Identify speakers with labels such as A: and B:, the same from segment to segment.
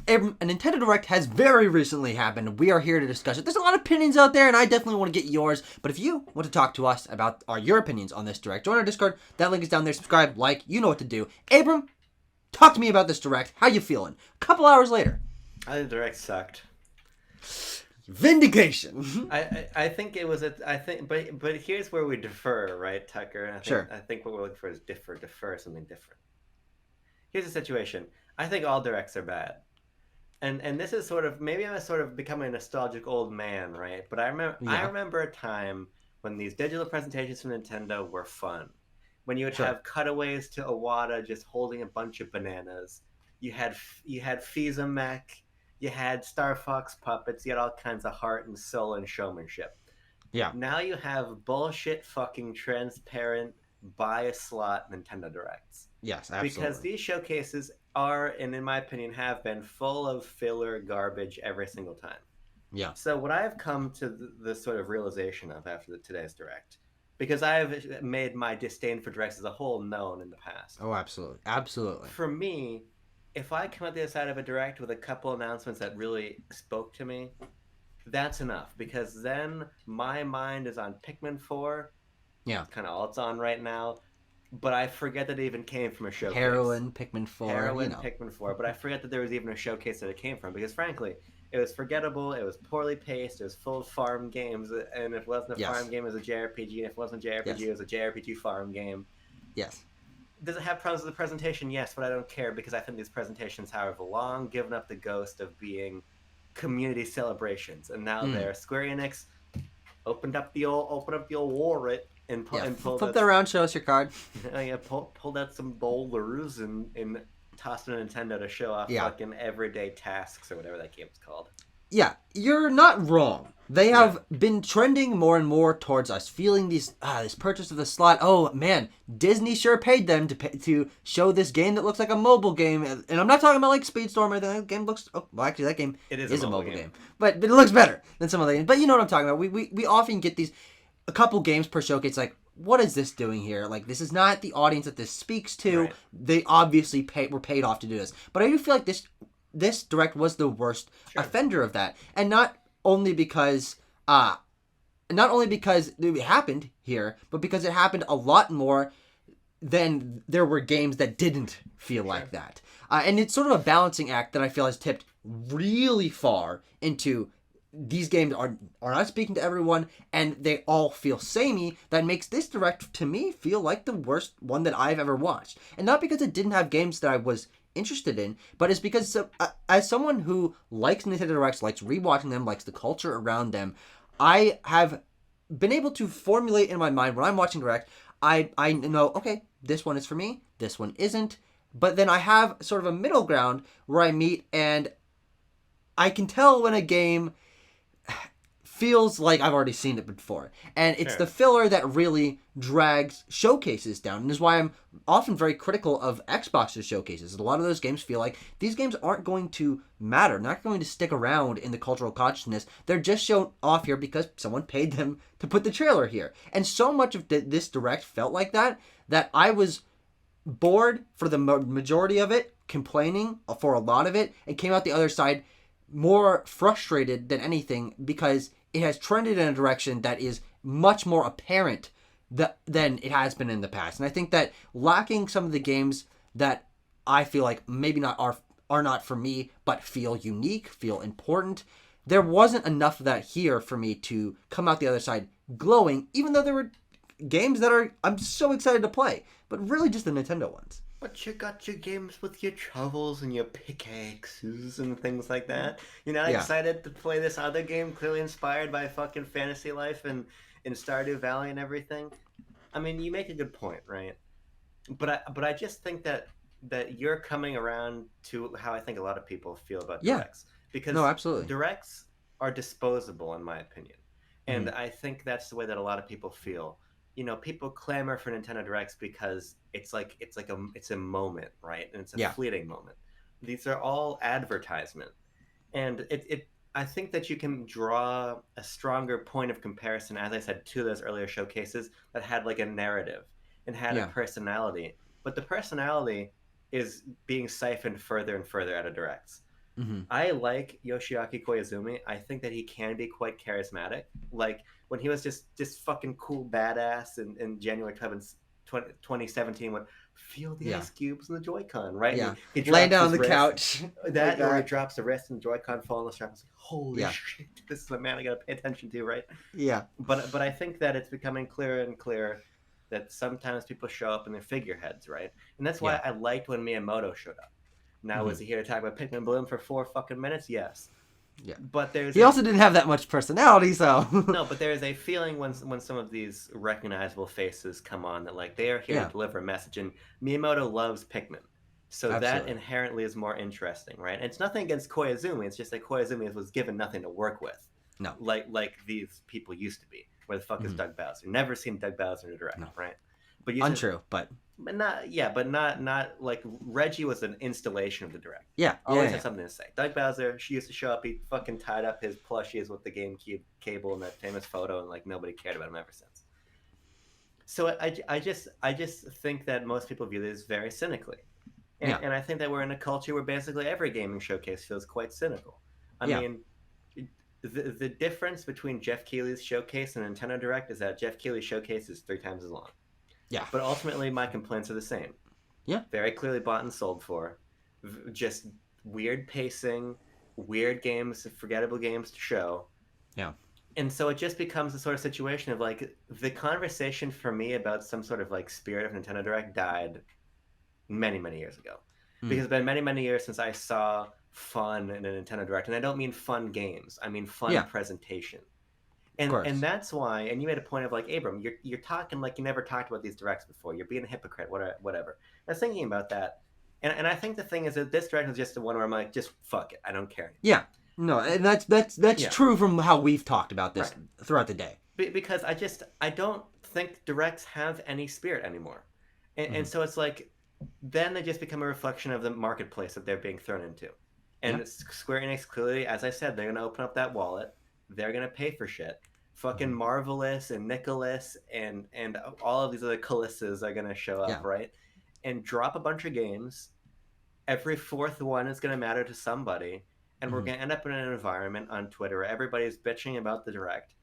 A: A Nintendo Direct has very recently happened. We are here to discuss it. There's a lot of opinions out there, and I definitely want to get yours. But if you want to talk to us about your opinions on this Direct, join our Discord. That link is down there. Subscribe, like, you know what to do. Abram, talk to me about this Direct. How you feeling? A couple hours later.
B: I think Direct sucked.
A: Vindication.
B: I think it was but here's where we defer, right, Tucker?
A: Sure.
B: I think what we're looking for is defer something different. Here's the situation. I think all Directs are bad. And this is sort of, maybe I'm sort of becoming a nostalgic old man, right? But I remember a time when these digital presentations from Nintendo were fun. When you would have cutaways to Iwata just holding a bunch of bananas. You had Fizamech, you had Star Fox puppets, you had all kinds of heart and soul and showmanship.
A: Yeah.
B: Now you have bullshit fucking transparent buy a slot Nintendo Directs.
A: Yes, absolutely.
B: Because these showcases are, and in my opinion have been, full of filler garbage every single time.
A: Yeah.
B: So what I've come to the sort of realization of after today's Direct, because I've made my disdain for Directs as a whole known in the past.
A: Oh, absolutely. Absolutely.
B: For me, if I come out the other side of a Direct with a couple announcements that really spoke to me, that's enough. Because then my mind is on Pikmin 4.
A: Yeah.
B: Kind of all it's on right now. But I forget that it even came from a showcase.
A: Heroin, Pikmin 4.
B: Pikmin 4. But I forget that there was even a showcase that it came from. Because frankly, it was forgettable, it was poorly paced, it was full of farm games. And if it wasn't a farm game, it was a JRPG. And if it wasn't a JRPG, it was a JRPG farm game.
A: Yes.
B: Does it have problems with the presentation? Yes, but I don't care because I think these presentations have long given up the ghost of being community celebrations. And now they're Square Enix opened up the old wallet and pulled
A: flip that around, show us your card.
B: Pulled out some boulders and tossed in Nintendo to show off fucking everyday tasks or whatever that game's called.
A: Yeah, you're not wrong. They have been trending more and more towards us feeling this purchase of the slot. Oh man, Disney sure paid them to show this game that looks like a mobile game. And I'm not talking about like Speedstorm or anything. That game looks. Oh, well, actually, that game is a mobile game, but it looks better than some other games. But you know what I'm talking about. We often get a couple games per showcase. Like, what is this doing here? Like, this is not the audience that this speaks to. Right. They obviously were paid off to do this. But I do feel like this Direct was the worst offender of that, and not only because it happened here, but because it happened a lot more than there were games that didn't feel like that. And it's sort of a balancing act that I feel has tipped really far into these games are not speaking to everyone, and they all feel samey. That makes this Direct, to me, feel like the worst one that I've ever watched. And not because it didn't have games that I was interested in, but it's because as someone who likes Nintendo Directs, likes rewatching them, likes the culture around them, I have been able to formulate in my mind when I'm watching Direct, I know, okay, this one is for me, this one isn't, but then I have sort of a middle ground where I meet, and I can tell when a game feels like I've already seen it before. And it's the filler that really drags showcases down. And is why I'm often very critical of Xbox's showcases. A lot of those games feel like these games aren't going to matter, not going to stick around in the cultural consciousness. They're just shown off here because someone paid them to put the trailer here. And so much of this Direct felt like that I was bored for the majority of it, complaining for a lot of it, and came out the other side more frustrated than anything because it has trended in a direction that is much more apparent than it has been in the past. And I think that lacking some of the games that I feel like maybe not are not for me, but feel unique, feel important, there wasn't enough of that here for me to come out the other side glowing, even though there were games that I'm so excited to play, but really just the Nintendo ones.
B: But you got your games with your shovels and your pickaxes and things like that. You're not excited to play this other game clearly inspired by fucking Fantasy Life and Stardew Valley and everything? I mean, you make a good point, right? But I just think that you're coming around to how I think a lot of people feel about Directs. Because
A: absolutely.
B: Directs are disposable, in my opinion. And I think that's the way that a lot of people feel. You know, people clamor for Nintendo Directs because it's a moment, right? And it's a fleeting moment. These are all advertisement, and I think that you can draw a stronger point of comparison, as I said, to those earlier showcases that had like a narrative and had a personality. But the personality is being siphoned further and further out of Directs.
A: Mm-hmm.
B: I like Yoshiaki Koizumi. I think that he can be quite charismatic. Like when he was just fucking cool badass in January 2017 when feel the
A: Yeah.
B: ice cubes in the Joy-Con, right?
A: Yeah.
B: He
A: Laying
B: drops
A: down on
B: his
A: the
B: wrist.
A: couch.
B: That,
A: like
B: or he
A: that.
B: drops the wrist and the Joy-Con fall on the strap. I was like, holy
A: Yeah.
B: shit, this is a man I gotta pay attention to, right?
A: Yeah.
B: But I think that it's becoming clearer and clearer that sometimes people show up in their figureheads, right? And that's why
A: Yeah.
B: I liked when Miyamoto showed up. Now,
A: Mhm.
B: was he here to talk about Pikmin Bloom for 4 fucking minutes? Yes.
A: Yeah.
B: But there's
A: He also didn't have that much personality, so.
B: no, but there is a feeling when some of these recognizable faces come on that like they are here
A: Yeah.
B: to deliver a message, and Miyamoto loves Pikmin, so that
A: Absolutely.
B: inherently is more interesting, right? And it's nothing against Koizumi; it's just that Koizumi was given nothing to work with,
A: No.
B: like these people used to be. Where the fuck is
A: Mhm.
B: Doug Bowser? Never seen Doug Bowser in a direct,
A: No.
B: right? But
A: Untrue, but
B: not like Reggie was an installation of the direct.
A: yeah.
B: Always
A: Yeah.
B: had something to say. Doug Bowser, she used to show up. He fucking tied up his plushies with the GameCube cable in that famous photo, and like nobody cared about him ever since. So I just think that most people view this very cynically,
A: Yeah.
B: and I think that we're in a culture where basically every gaming showcase feels quite cynical. I
A: Yeah.
B: mean, the difference between Jeff Keighley's showcase and Nintendo Direct is that Jeff Keighley's showcase is 3 times as long.
A: Yeah.
B: But ultimately, my complaints are the same.
A: Yeah.
B: Very clearly bought and sold for. Just weird pacing, weird games, forgettable games to show.
A: Yeah.
B: And so it just becomes a sort of situation of like the conversation for me about some sort of like spirit of Nintendo Direct died many, many years ago. Because it's been many, many years since I saw fun in a Nintendo Direct. And I don't mean fun games. I mean fun presentation. And that's why, and you made a point of like, Abram, you're talking like you never talked about these directs before. You're being a hypocrite, whatever. I was thinking about that, and I think the thing is that this direct is just the one where I'm like, just fuck it, I don't care anymore.
A: Yeah, no, and that's true from how we've talked about this throughout the day.
B: Because I don't think directs have any spirit anymore, and so it's like, then they just become a reflection of the marketplace that they're being thrown into, and Square Enix clearly, as I said, they're gonna open up that wallet. They're gonna pay for shit. Fucking Marvelous and Nicholas and all of these other Calisses are gonna show up, right? And drop a bunch of games. Every 4th one is gonna matter to somebody, and we're gonna end up in an environment on Twitter where everybody's bitching about the direct,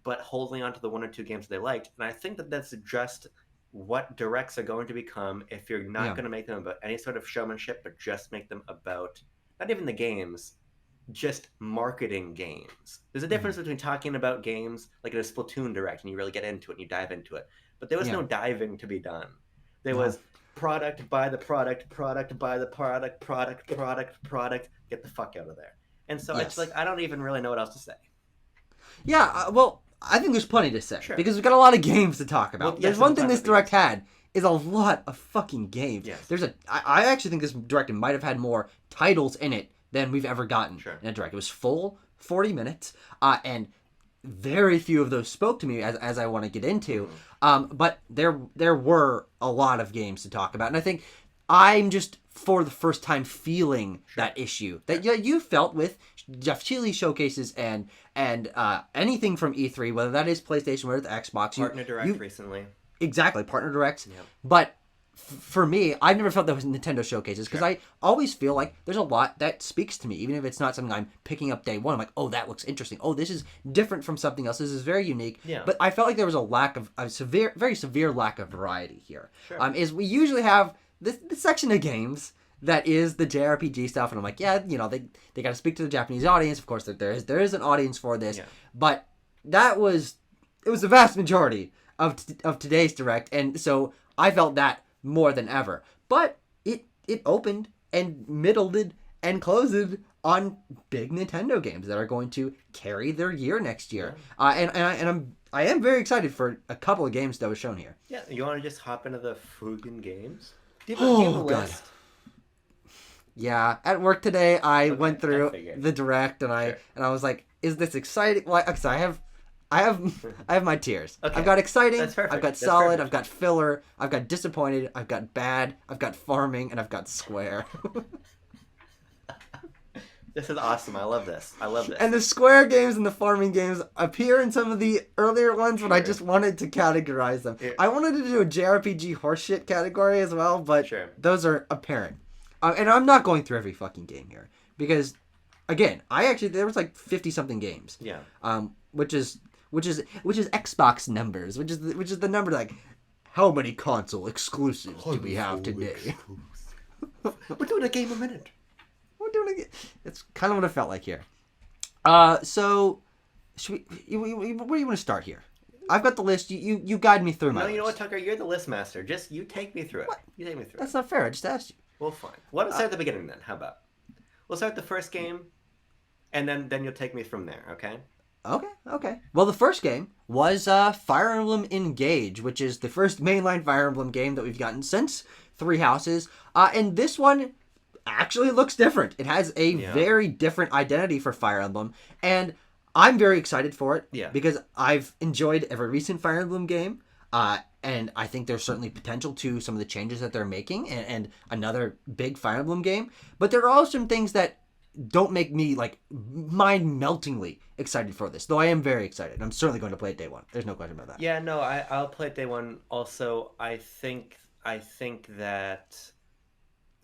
B: but holding on to the 1 or 2 games they liked. And I think that that's just what directs are going to become if you're not gonna make them about any sort of showmanship, but just make them about not even the games. Just marketing games. There's a difference between talking about games like in a Splatoon direct and you really get into it and you dive into it. But there was no diving to be done. There was product by the product, product by the product, product, get the fuck out of there. And so it's like, I don't even really know what else to say.
A: Yeah, well, I think there's plenty to say. Because we've got a lot of games to talk about.
B: Well,
A: there's one thing this direct had is a lot of fucking games. I actually think this direct might have had more titles in it than we've ever gotten in a direct. It was full 40 minutes, and very few of those spoke to me as I want to get into. But there were a lot of games to talk about, and I think I'm just for the first time feeling that issue that you felt with Jeff Keighley showcases and anything from E3, whether that is PlayStation, whether it's Xbox.
B: Partner Direct recently.
A: Exactly, Partner Directs. But for me, I've never felt that was Nintendo showcases because I always feel like there's a lot that speaks to me, even if it's not something I'm picking up day one. I'm like, oh, that looks interesting. Oh, this is different from something else. This is very unique. But I felt like there was a very severe lack of variety here. Is we usually have this section of games that is the JRPG stuff, and I'm like, they got to speak to the Japanese audience. Of course, there is an audience for this, but it was the vast majority of today's direct, and so I felt that more than ever. But it opened and middled and closed on big Nintendo games that are going to carry their year next year. And I am very excited for a couple of games that was shown here.
B: Yeah, you want to just hop into the Fugen games? Do you
A: Oh,
B: have a
A: God.
B: list?
A: Yeah, at work today, I went through the direct and I was like, "Is this exciting?" Well, because I have my tiers.
B: Okay.
A: I've got exciting.
B: That's perfect.
A: I've got
B: That's
A: solid.
B: perfect.
A: I've got filler. I've got disappointed. I've got bad. I've got farming, and I've got square.
B: This is awesome. I love this.
A: And the square games and the farming games appear in some of the earlier ones, but I just wanted to categorize them. I wanted to do a JRPG horseshit category as well, but those are apparent. And I'm not going through every fucking game here because again, there was like 50 something games.
B: Yeah.
A: Which is Xbox numbers, which is the number like how many console exclusives do we have today?
B: We're doing a game a minute.
A: We're doing it. It's kind of what it felt like here. So should where do you want to start here? I've got the list. You guide me through my
B: No,
A: list.
B: you know what, Tucker? You're the list master. Just you take me through it.
A: What?
B: You take me through
A: That's
B: it.
A: not fair. I just asked you.
B: Well, fine. Let's start at the beginning then. How about? We'll start the first game, and then you'll take me from there. Okay?
A: Okay. Well, the first game was Fire Emblem Engage, which is the first mainline Fire Emblem game that we've gotten since Three Houses. And this one actually looks different. It has a very different identity for Fire Emblem, and I'm very excited for it.
B: Yeah.
A: Because I've enjoyed every recent Fire Emblem game. And I think there's certainly potential to some of the changes that they're making and another big Fire Emblem game. But there are also some things that don't make me like mind-meltingly excited for this. Though I am very excited. I'm certainly going to play it day one. There's no question about that.
B: Yeah. No, I'll play it day one. Also, I think that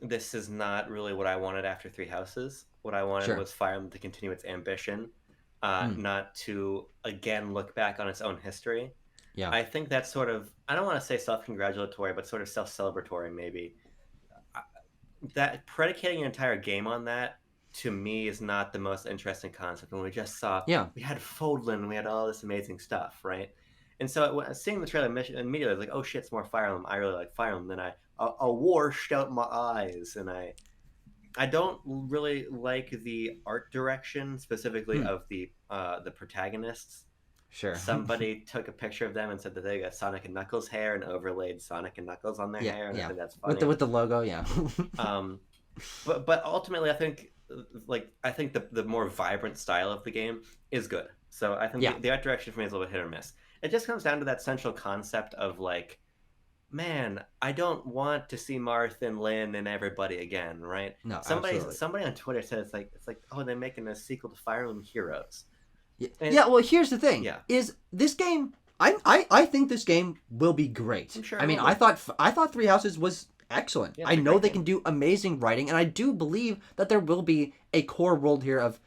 B: this is not really what I wanted after Three Houses. What I wanted was Fire Emblem to continue its ambition, not to again look back on its own history.
A: Yeah.
B: I think that's sort of, I don't want to say self-congratulatory, but sort of self-celebratory maybe. That predicating an entire game on that, to me, is not the most interesting concept. When we just saw, we had Fodlan, we had all this amazing stuff, right? And so seeing the trailer immediately, I was like, oh shit, it's more Fire Emblem. I really like Fire Emblem. Then I washed out my eyes, and I don't really like the art direction, specifically of the protagonists.
A: Sure.
B: Somebody took a picture of them and said that they got Sonic and Knuckles hair and overlaid Sonic and Knuckles on their hair, and I think that's funny.
A: With the logo, yeah.
B: But ultimately, I think the more vibrant style of the game is good. So I think the art direction for me is a little bit hit or miss. It just comes down to that central concept of like, man, I don't want to see Marth and Lynn and everybody again, right?
A: No,
B: somebody on Twitter said it's like oh, they're making a sequel to Fire Emblem Heroes.
A: Well, here's the thing. Is this game? I think this game will be great.
B: I'm sure.
A: I mean, I thought Three Houses was excellent. I know they can do amazing writing, and I do believe that there will be a core world here of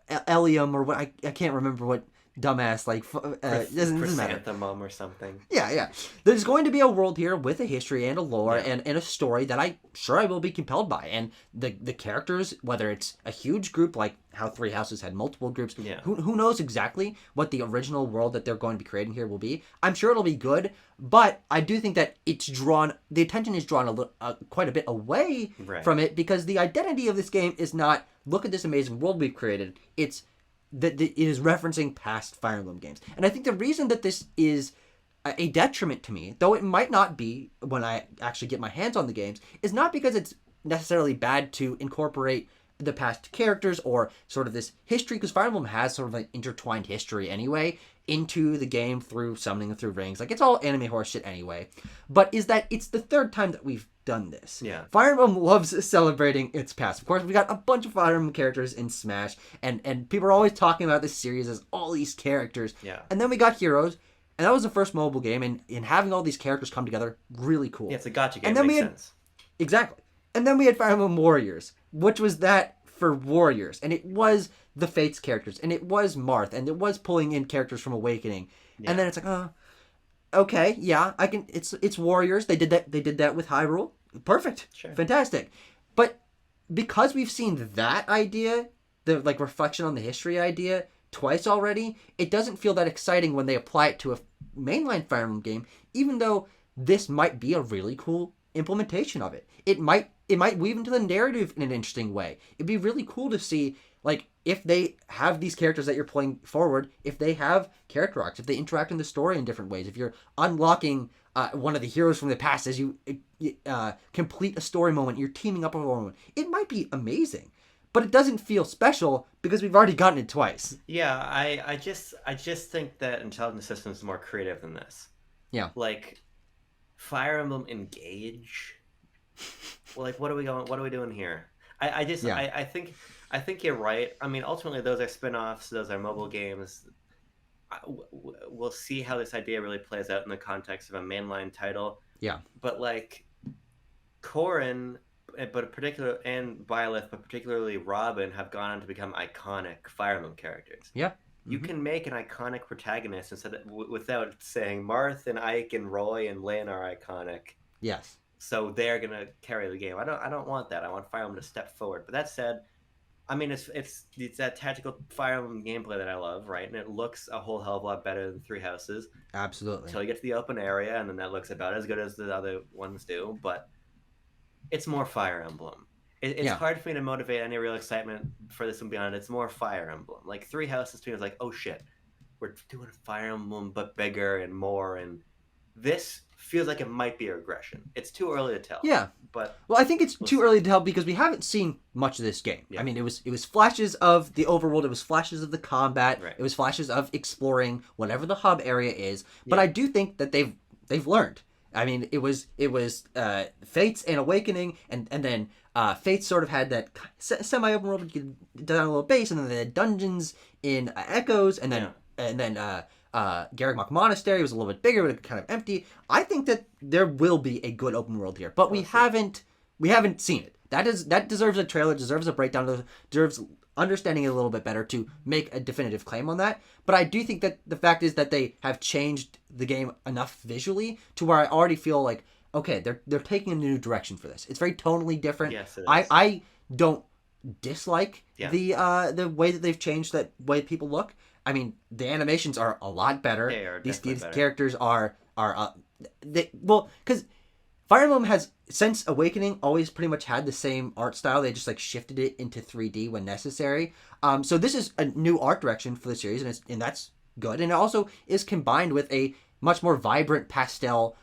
A: Elium or what I can't remember what dumbass like doesn't matter.
B: Chrysanthemum or something.
A: Yeah. There's going to be a world here with a history and a lore and a story that I will be compelled by. And the characters, whether it's a huge group like how Three Houses had multiple groups, who knows exactly what the original world that they're going to be creating here will be. I'm sure it'll be good, but I do think that the attention is drawn quite a bit away from it, because the identity of this game is not, look at this amazing world we've created. It's that it is referencing past Fire Emblem games. And I think the reason that this is a detriment to me, though it might not be when I actually get my hands on the games, is not because it's necessarily bad to incorporate the past characters or sort of this history, because Fire Emblem has sort of an intertwined history anyway into the game through summoning through rings. Like, it's all anime horse shit anyway. But is that it's the third time that we've done this.
B: Yeah.
A: Fire Emblem loves celebrating its past. Of course, we got a bunch of Fire Emblem characters in Smash, and people are always talking about this series as all these characters.
B: Yeah.
A: And then we got Heroes, and that was the first mobile game, and having all these characters come together, really cool.
B: Yeah, it's a gacha game.
A: And then
B: makes sense.
A: Exactly. And then we had Fire Emblem Warriors, which was that for Warriors, and it was the Fates characters, and it was Marth, and it was pulling in characters from Awakening. Yeah. And then it's like, okay, yeah, I can. It's Warriors. They did that with Hyrule. Perfect.
B: Sure.
A: Fantastic. But because we've seen that idea, the like reflection on the history idea twice already, it doesn't feel that exciting when they apply it to a mainline Fire Emblem game, even though this might be a really cool implementation of it. It might weave into the narrative in an interesting way. It'd be really cool to see, like, if they have these characters that you're playing forward, if they have character arcs, if they interact in the story in different ways, if you're unlocking one of the heroes from the past as you complete a story moment, you're teaming up with a moment, it might be amazing. But it doesn't feel special because we've already gotten it twice.
B: Yeah, I just think that Intelligent Systems is more creative than this.
A: Yeah.
B: Like, Fire Emblem Engage. Well, like, what are we doing here? I think you're right. I mean, ultimately, those are spin-offs. Those are mobile games. We'll see how this idea really plays out in the context of a mainline title.
A: Yeah.
B: But, like, Corrin, Byleth, but particularly Robin, have gone on to become iconic Fire Emblem characters.
A: Yeah.
B: You can make an iconic protagonist without saying Marth and Ike and Roy and Lynn are iconic.
A: Yes.
B: So they're gonna carry the game. I don't want that. I want Fire Emblem to step forward. But that said, I mean, it's that tactical Fire Emblem gameplay that I love, right? And it looks a whole hell of a lot better than Three Houses.
A: Absolutely.
B: Until you get to the open area, and then that looks about as good as the other ones do. But it's more Fire Emblem. It's hard for me to motivate any real excitement for this and beyond. It's more Fire Emblem. Like Three Houses to me was like, oh shit, we're doing Fire Emblem but bigger and more, and this feels like it might be a regression. It's too early to tell.
A: Yeah.
B: But
A: well, I think it's too early to tell because we haven't seen much of this game. Yeah. I mean, it was flashes of the overworld, it was flashes of the combat, right. It was flashes of exploring whatever the hub area is. But I do think that they've learned. I mean, it was Fates and Awakening, and then Fates sort of had that semi-open world, you get down a little base, and then they had dungeons in Echoes, and then Garreg Monastery was a little bit bigger, but kind of empty. I think that there will be a good open world here, but we haven't seen it. That deserves a trailer, deserves a breakdown, deserves understanding it a little bit better to make a definitive claim on that. But I do think that the fact is that they have changed the game enough visually to where I already feel like, okay, they're taking a new direction for this. It's very tonally different.
B: Yes, it is.
A: I don't dislike the way that they've changed that way people look. I mean, the animations are a lot better.
B: They are
A: these
B: better.
A: Characters are because Fire Emblem has, since Awakening, always pretty much had the same art style. They just like shifted it into 3D when necessary. So this is a new art direction for the series, and that's good. And it also is combined with a much more vibrant pastel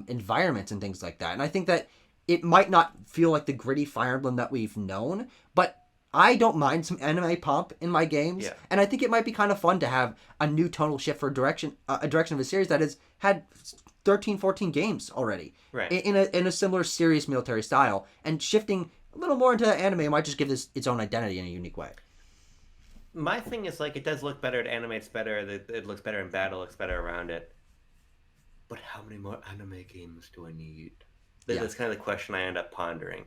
A: environments and things like that. And I think that it might not feel like the gritty Fire Emblem that we've known, but I don't mind some anime pomp in my games, and I think it might be kind of fun to have a new tonal shift for a direction of a series that has had 13, 14 games already,
B: right?
A: In a similar serious military style, and shifting a little more into anime might just give this its own identity in a unique way.
B: My thing is, like, it does look better, it animates better, it looks better in battle, looks better around it. But how many more anime games do I need? That's kind of the question I end up pondering.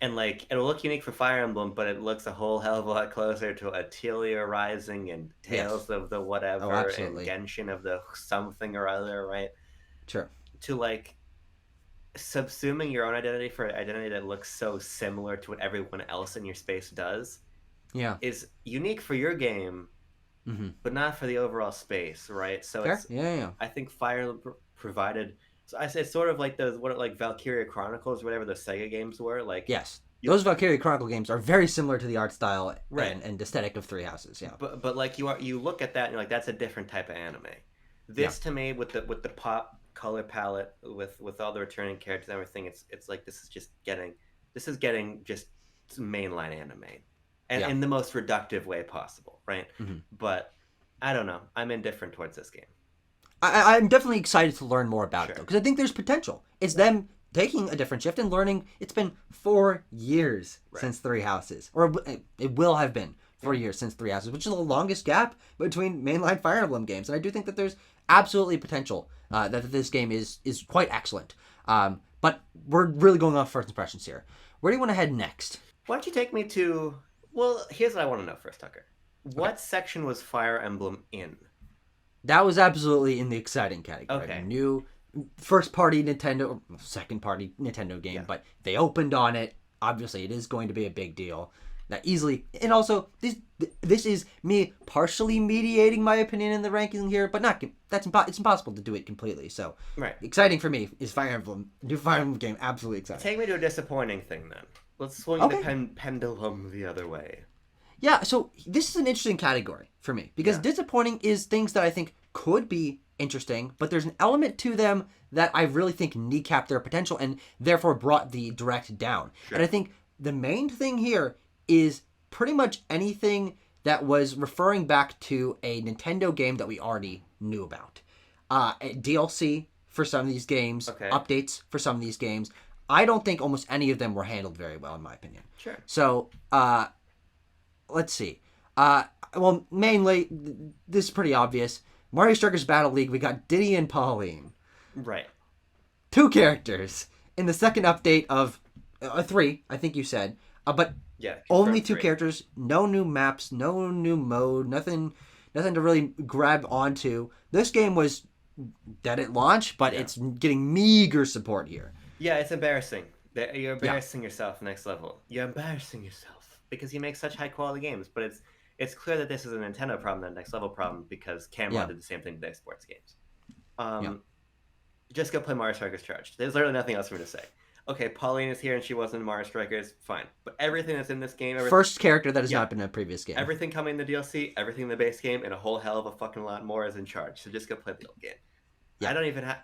B: And, like, it'll look unique for Fire Emblem, but it looks a whole hell of a lot closer to Atelier Rising and Tales of the whatever and Genshin of the something or other, right?
A: Sure.
B: To, like, subsuming your own identity for an identity that looks so similar to what everyone else in your space does is unique for your game, but not for the overall space, right? So
A: Fair. I
B: think Fire provided... So I say it's sort of like like Valkyria Chronicles, whatever the Sega games were. Like
A: those Valkyria Chronicle games are very similar to the art style and aesthetic of Three Houses. Yeah,
B: but like you look at that and you're like, that's a different type of anime. This to me with the pop color palette with all the returning characters and everything, it's like this is getting just mainline anime, and in the most reductive way possible, right? But I don't know. I'm indifferent towards this game.
A: I'm definitely excited to learn more about it, though, because I think there's potential. It's them taking a different shift and learning. It's been 4 years since Three Houses, or it will have been 4 years since Three Houses, which is the longest gap between mainline Fire Emblem games. And I do think that there's absolutely potential that this game is quite excellent. But we're really going off first impressions here. Where do you want to head next?
B: Why don't you take me to... Well, here's what I want to know first, Tucker. What section was Fire Emblem in?
A: That was absolutely in the exciting category.
B: Okay.
A: New first-party Nintendo, second-party Nintendo game, but they opened on it. Obviously, it is going to be a big deal. That easily, and also this is me partially mediating my opinion in the ranking here, but not it's impossible to do it completely. So, exciting for me is Fire Emblem, new Fire Emblem game, absolutely exciting.
B: Take me to a disappointing thing then. Let's swing the pendulum the other way.
A: Yeah, so this is an interesting category for me because disappointing is things that I think could be interesting, but there's an element to them that I really think kneecapped their potential and therefore brought the direct down.
B: Sure.
A: And I think the main thing here is pretty much anything that was referring back to a Nintendo game that we already knew about. DLC for some of these games, updates for some of these games. I don't think almost any of them were handled very well, in my opinion.
B: Sure.
A: So, let's see. Well, mainly, this is pretty obvious. Mario Strikers Battle League, we got Diddy and Pauline.
B: Right.
A: 2 characters in the second update of 3, I think you said. But
B: Yeah,
A: only
B: confirmed
A: 2
B: 3.
A: characters, no new maps, no new mode, nothing to really grab onto. This game was dead at launch, but
B: Yeah.
A: it's getting meager support here.
B: Yeah, it's embarrassing. You're
A: Yeah.
B: embarrassing yourself next level. You're embarrassing yourself because you make such high quality games. But it's clear that this is a Nintendo problem, not a next level problem, because Camelot
A: Yeah.
B: did the same thing to their sports games.
A: Yeah.
B: Just go play Mario Strikers Charged. There's literally nothing else for me to say. Okay, Pauline is here and she wasn't in Mario Strikers. Fine, but everything that's in this game,
A: First character that has
B: Yeah.
A: not been in a previous game.
B: everything coming in the DLC, everything in the base game, and a whole hell of a fucking lot more is in charge. So just go play the old game.
A: Yeah.
B: I don't even have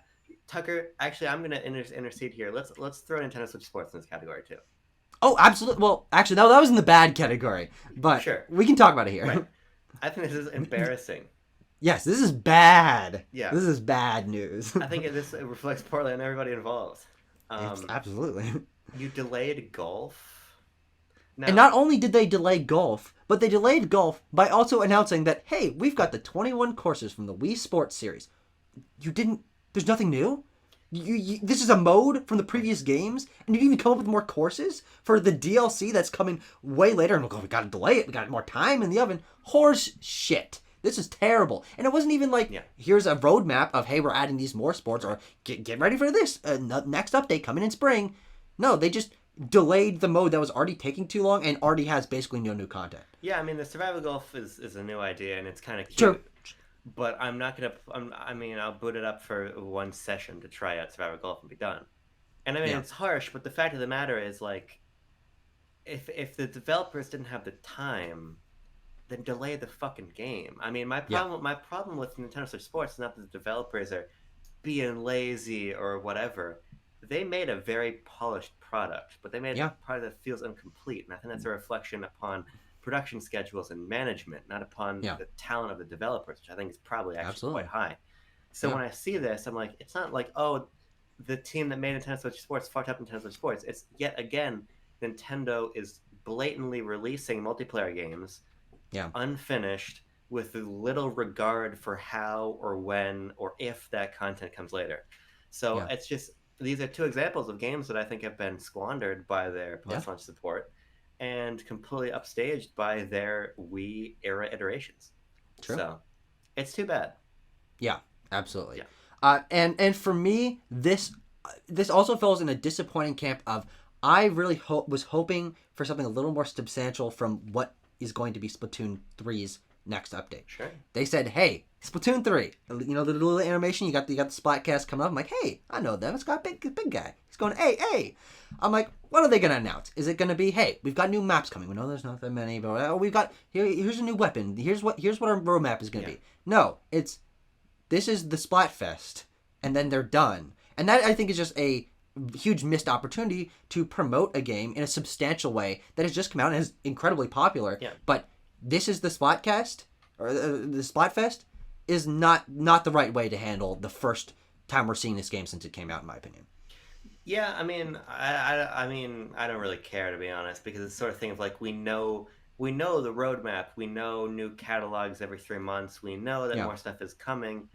B: Tucker. Actually, I'm gonna intercede here. Let's throw Nintendo Switch Sports in this category too.
A: Oh, absolutely. Well, actually, that was in the bad category, but
B: Sure.
A: we can talk about it here.
B: Right. I think this is embarrassing.
A: Yes, this is bad.
B: Yeah.
A: This is bad news.
B: I think it reflects poorly on everybody involved.
A: Absolutely.
B: You delayed golf. Now,
A: And not only did they delay golf, but they delayed golf by also announcing that, hey, we've got the 21 courses from the Wii Sports series. There's nothing new? This is a mode from the previous games, and you didn't even come up with more courses for the DLC that's coming way later. And we gotta delay it. We got more time in the oven. Horse shit. This is terrible. And it wasn't even like, here's a roadmap of, hey, we're adding these more sports, or get ready for this. Next update coming in spring. No, they just delayed the mode that was already taking too long and already has basically no new content.
B: Yeah, I mean, the survival golf is a new idea, and it's kind of cute.
A: Sure.
B: But I'm not gonna. I'll boot it up for one session to try out survival golf and be done. And I mean, it's harsh, but the fact of the matter is, like, if the developers didn't have the time, then delay the fucking game. I mean, my problem with Nintendo Switch Sports is not that the developers are being lazy or whatever. They made a very polished product, but they made a product that feels incomplete, and I think that's a reflection upon production schedules and management, not upon the talent of the developers, which I think is probably actually quite high. So when I see this, I'm like, it's not like, oh, the team that made Nintendo Switch Sports fucked up Nintendo Switch Sports. It's yet again, Nintendo is blatantly releasing multiplayer games unfinished with little regard for how or when or if that content comes later. So it's just, these are 2 examples of games that I think have been squandered by their post-launch support and completely upstaged by their Wii era iterations. True. So it's too bad.
A: Yeah, absolutely. Yeah. And for me, this also falls in a disappointing camp of, I really was hoping for something a little more substantial from what is going to be Splatoon 3's next update.
B: Sure.
A: They said, hey, Splatoon 3, you know, the little animation, you got the Splatcast coming up. I'm like, hey, I know them. It's got big guy. He's going, hey. I'm like, what are they going to announce? Is it going to be, hey, we've got new maps coming. We know there's not that many, but we've got, here's a new weapon. Here's what our roadmap is going to be. No, this is the Splatfest, and then they're done. And that, I think, is just a huge missed opportunity to promote a game in a substantial way that has just come out and is incredibly popular. Yeah. But this is the Splatcast, or the Splatfest, is not the right way to handle the first time we're seeing this game since it came out, in my opinion.
B: Yeah, I mean, I don't really care, to be honest, because it's the sort of thing of, like, we know the roadmap, we know new catalogs every 3 months, we know that more stuff is coming.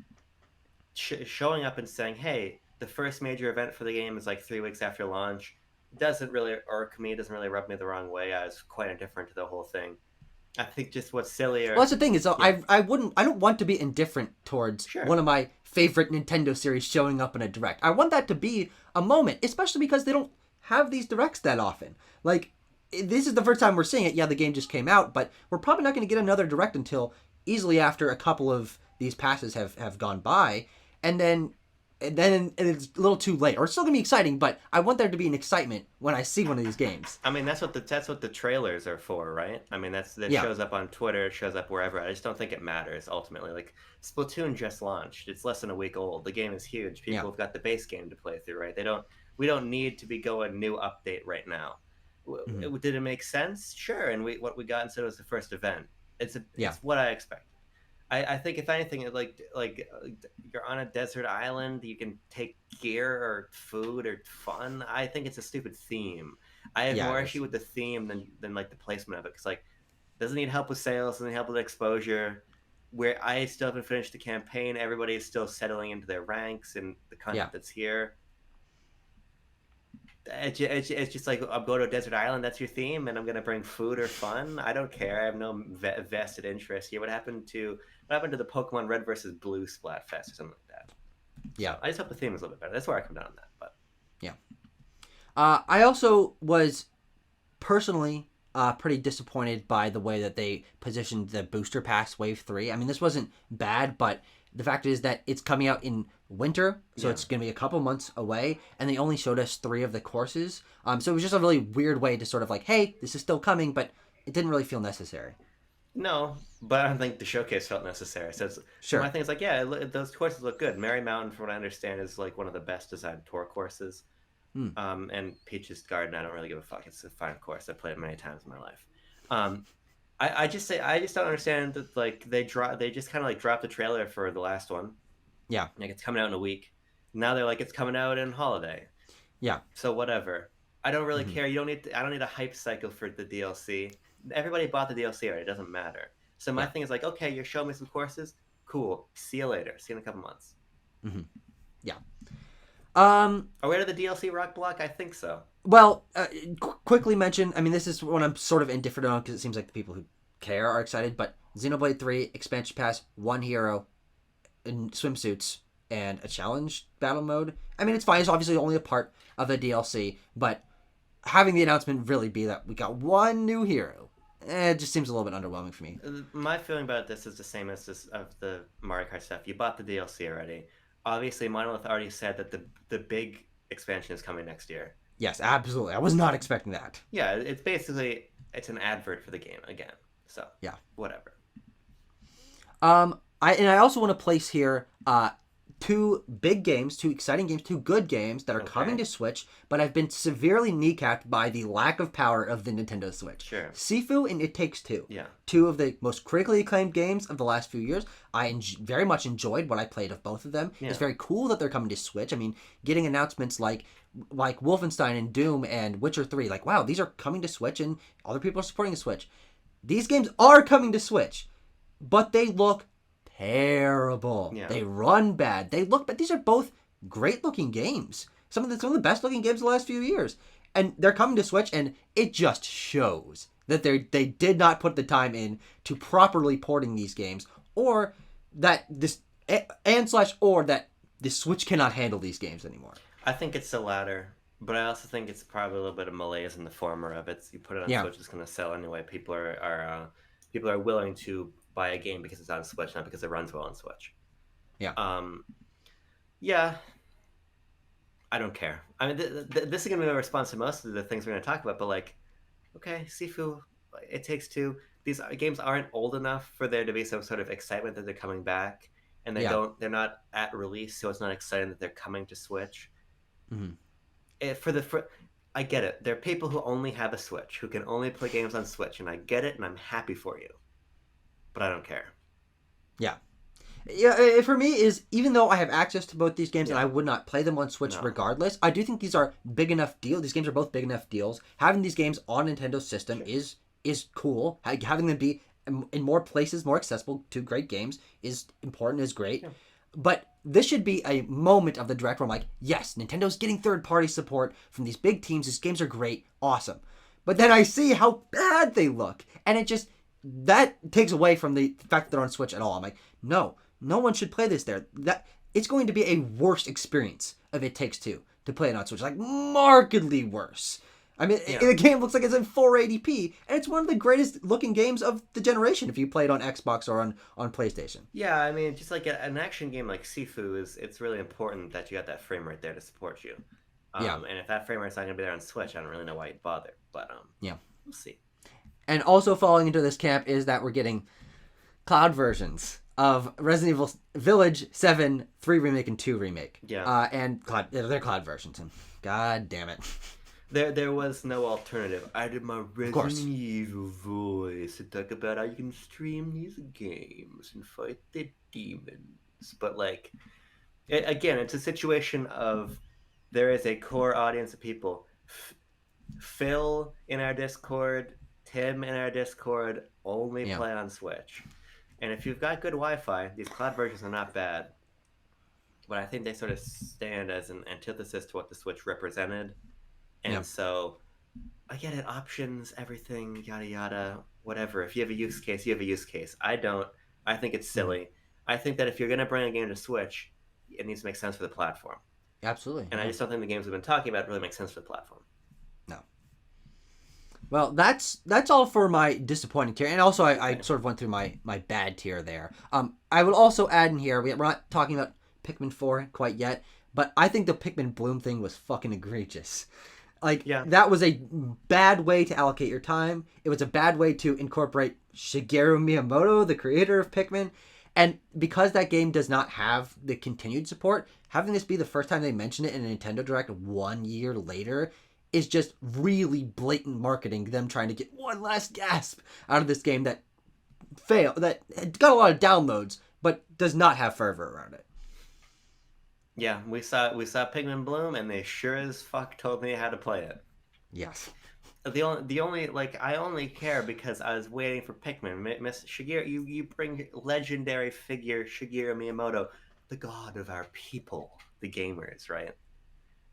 B: Showing up and saying, hey, the first major event for the game is like 3 weeks after launch, doesn't really irk me, doesn't really rub me the wrong way. I was quite indifferent to the whole thing. I think just what's sillier.
A: Well, that's the thing is, I don't want to be indifferent towards one of my favorite Nintendo series showing up in a direct. I want that to be a moment, especially because they don't have these directs that often. Like, this is the first time we're seeing it. Yeah, the game just came out, but we're probably not going to get another direct until easily after a couple of these passes have gone by, and then it's a little too late. Or it's still gonna be exciting, but I want there to be an excitement when I see one of these games.
B: I mean, that's what the trailers are for, right? I mean, that shows up on Twitter, it shows up wherever. I just don't think it matters ultimately. Like, Splatoon just launched; it's less than a week old. The game is huge. People have got the base game to play through, right? We don't need to be going new update right now. Mm-hmm. Did it make sense? Sure. And what we got instead was the first event. It's what I expected. I think if anything, like you're on a desert island, you can take gear or food or fun. I think it's a stupid theme. I have more issue with the theme than like the placement of it, because like, doesn't need help with sales, doesn't need help with exposure. Where I still haven't finished the campaign, everybody is still settling into their ranks and the content that's here. It's just like I'm going to a desert island. That's your theme, and I'm gonna bring food or fun. I don't care. I have no vested interest here. What happened to the Pokemon Red versus Blue Splatfest or something like that?
A: Yeah.
B: So I just hope the theme is a little bit better. That's where I come down on that. But
A: Yeah. I also was personally pretty disappointed by the way that they positioned the Booster Pass Wave 3. I mean, this wasn't bad, but the fact is that it's coming out in winter, so it's going to be a couple months away, and they only showed us 3 of the courses. So it was just a really weird way to sort of like, hey, this is still coming, but it didn't really feel necessary.
B: no, but I don't think the showcase felt necessary. So
A: Sure.
B: my thing is like, yeah, those courses look good. Merry Mountain, from what I understand, is like one of the best designed tour courses.
A: Hmm.
B: And Peach's Garden, I don't really give a fuck. It's a fine course. I played it many times in my life. I just don't understand that like they just kind of like dropped the trailer for the last one.
A: Yeah.
B: Like it's coming out in a week. Now they're like it's coming out in holiday.
A: Yeah.
B: So whatever. I don't really
A: Mhm.
B: care. I don't need a hype cycle for the DLC. Everybody bought the DLC already. It doesn't matter. So my
A: Yeah.
B: thing is like, okay, you're showing me some courses. Cool. See you later. See you in a couple months.
A: Yeah.
B: Are we out of the DLC rock block? I think so.
A: Well, quickly mention, I mean, this is what I'm sort of indifferent on because it seems like the people who care are excited, but Xenoblade 3 expansion pass, 1 hero in swimsuits, and a challenge battle mode. I mean, it's fine. It's obviously only a part of the DLC, but having the announcement really be that we got 1 new hero, it just seems a little bit underwhelming for me.
B: My feeling about this is the same as this of the Mario Kart stuff. You bought the DLC already. Obviously, Monolith already said that the big expansion is coming next year.
A: Yes, absolutely. I was not expecting that.
B: Yeah, it's an advert for the game again. So
A: Yeah.
B: whatever.
A: I also want to place here 2 big games, 2 exciting games, 2 good games that are coming to Switch, but have been severely kneecapped by the lack of power of the Nintendo Switch.
B: Sure.
A: Sifu and It Takes Two.
B: Yeah.
A: 2 of the most critically acclaimed games of the last few years. I very much enjoyed what I played of both of them.
B: Yeah.
A: It's very cool that they're coming to Switch. I mean, getting announcements like Wolfenstein and Doom and Witcher 3, like, wow, these are coming to Switch and other people are supporting the Switch. These games are coming to Switch, but they look terrible.
B: Yeah.
A: They run bad. They look bad. These are both great looking games. Some of the best looking games of the last few years. And they're coming to Switch, and it just shows that they did not put the time in to properly porting these games, or that or that the Switch cannot handle these games anymore.
B: I think it's the latter, but I also think it's probably a little bit of malaise in the former of it. You put it on Switch, it's going to sell anyway. People are willing to buy a game because it's on Switch, not because it runs well on Switch.
A: Yeah.
B: Yeah. I don't care. I mean, this is going to be my response to most of the things we're going to talk about, but like, okay, Sifu, It Takes Two. These games aren't old enough for there to be some sort of excitement that they're coming back, and they're not at release, so it's not exciting that they're coming to Switch.
A: Mm-hmm.
B: I get it. There are people who only have a Switch, who can only play games on Switch, and I get it, and I'm happy for you. But I don't care.
A: Yeah. Yeah, for me is, even though I have access to both these games and I would not play them on Switch regardless, I do think these are big enough deals. These games are both big enough deals. Having these games on Nintendo's system is cool. Having them be in more places, more accessible to great games is important, is great. Yeah. But this should be a moment of the Direct where I'm like, yes, Nintendo's getting third-party support from these big teams. These games are great. Awesome. But then I see how bad they look. And it just, that takes away from the fact that they're on Switch at all. I'm like, no one should play this there. That it's going to be a worse experience of It Takes Two to play it on Switch. Like, markedly worse. I mean, the game looks like it's in 480p, and it's one of the greatest looking games of the generation if you play it on Xbox or on PlayStation.
B: Yeah, I mean, just like an action game like Sifu, it's really important that you got that frame rate there to support you. And if that frame rate's not going to be there on Switch, I don't really know why you'd bother. But we'll see. And
A: also falling into this camp is that we're getting cloud versions of Resident Evil Village 7, 3 Remake, and 2 Remake.
B: Yeah.
A: And they're cloud versions. And God damn it.
B: There was no alternative. I did my Resident Evil voice to talk about how you can stream these games and fight the demons. But, like, again, it's a situation of there is a core audience of people. Phil in our Discord, Tim in our Discord only play on Switch. And if you've got good Wi-Fi, these cloud versions are not bad. But I think they sort of stand as an antithesis to what the Switch represented. And
A: Yeah.
B: so I get it, options, everything, yada yada, whatever. If you have a use case, you have a use case. I don't. I think it's
A: Mhm.
B: silly. I think that if you're gonna bring a game to Switch, it needs to make sense for the platform.
A: Absolutely.
B: And I
A: Yeah.
B: just don't think the games we've been talking about really make sense for the platform.
A: No. Well, that's all for my disappointing tier, and also I sort of went through my bad tier there. I would also add in here, we're not talking about Pikmin 4 quite yet, but I think the Pikmin Bloom thing was fucking egregious. Like,
B: Yeah.
A: that was a bad way to allocate your time. It was a bad way to incorporate Shigeru Miyamoto, the creator of Pikmin. And because that game does not have the continued support, having this be the first time they mention it in a Nintendo Direct 1 year later is just really blatant marketing, them trying to get one last gasp out of this game that that got a lot of downloads, but does not have fervor around it.
B: Yeah, we saw Pikmin Bloom, and they sure as fuck told me how to play it.
A: Yes.
B: The only like I only care because I was waiting for Pikmin. Miss Shigeru, you bring legendary figure Shigeru Miyamoto, the god of our people, the gamers, right?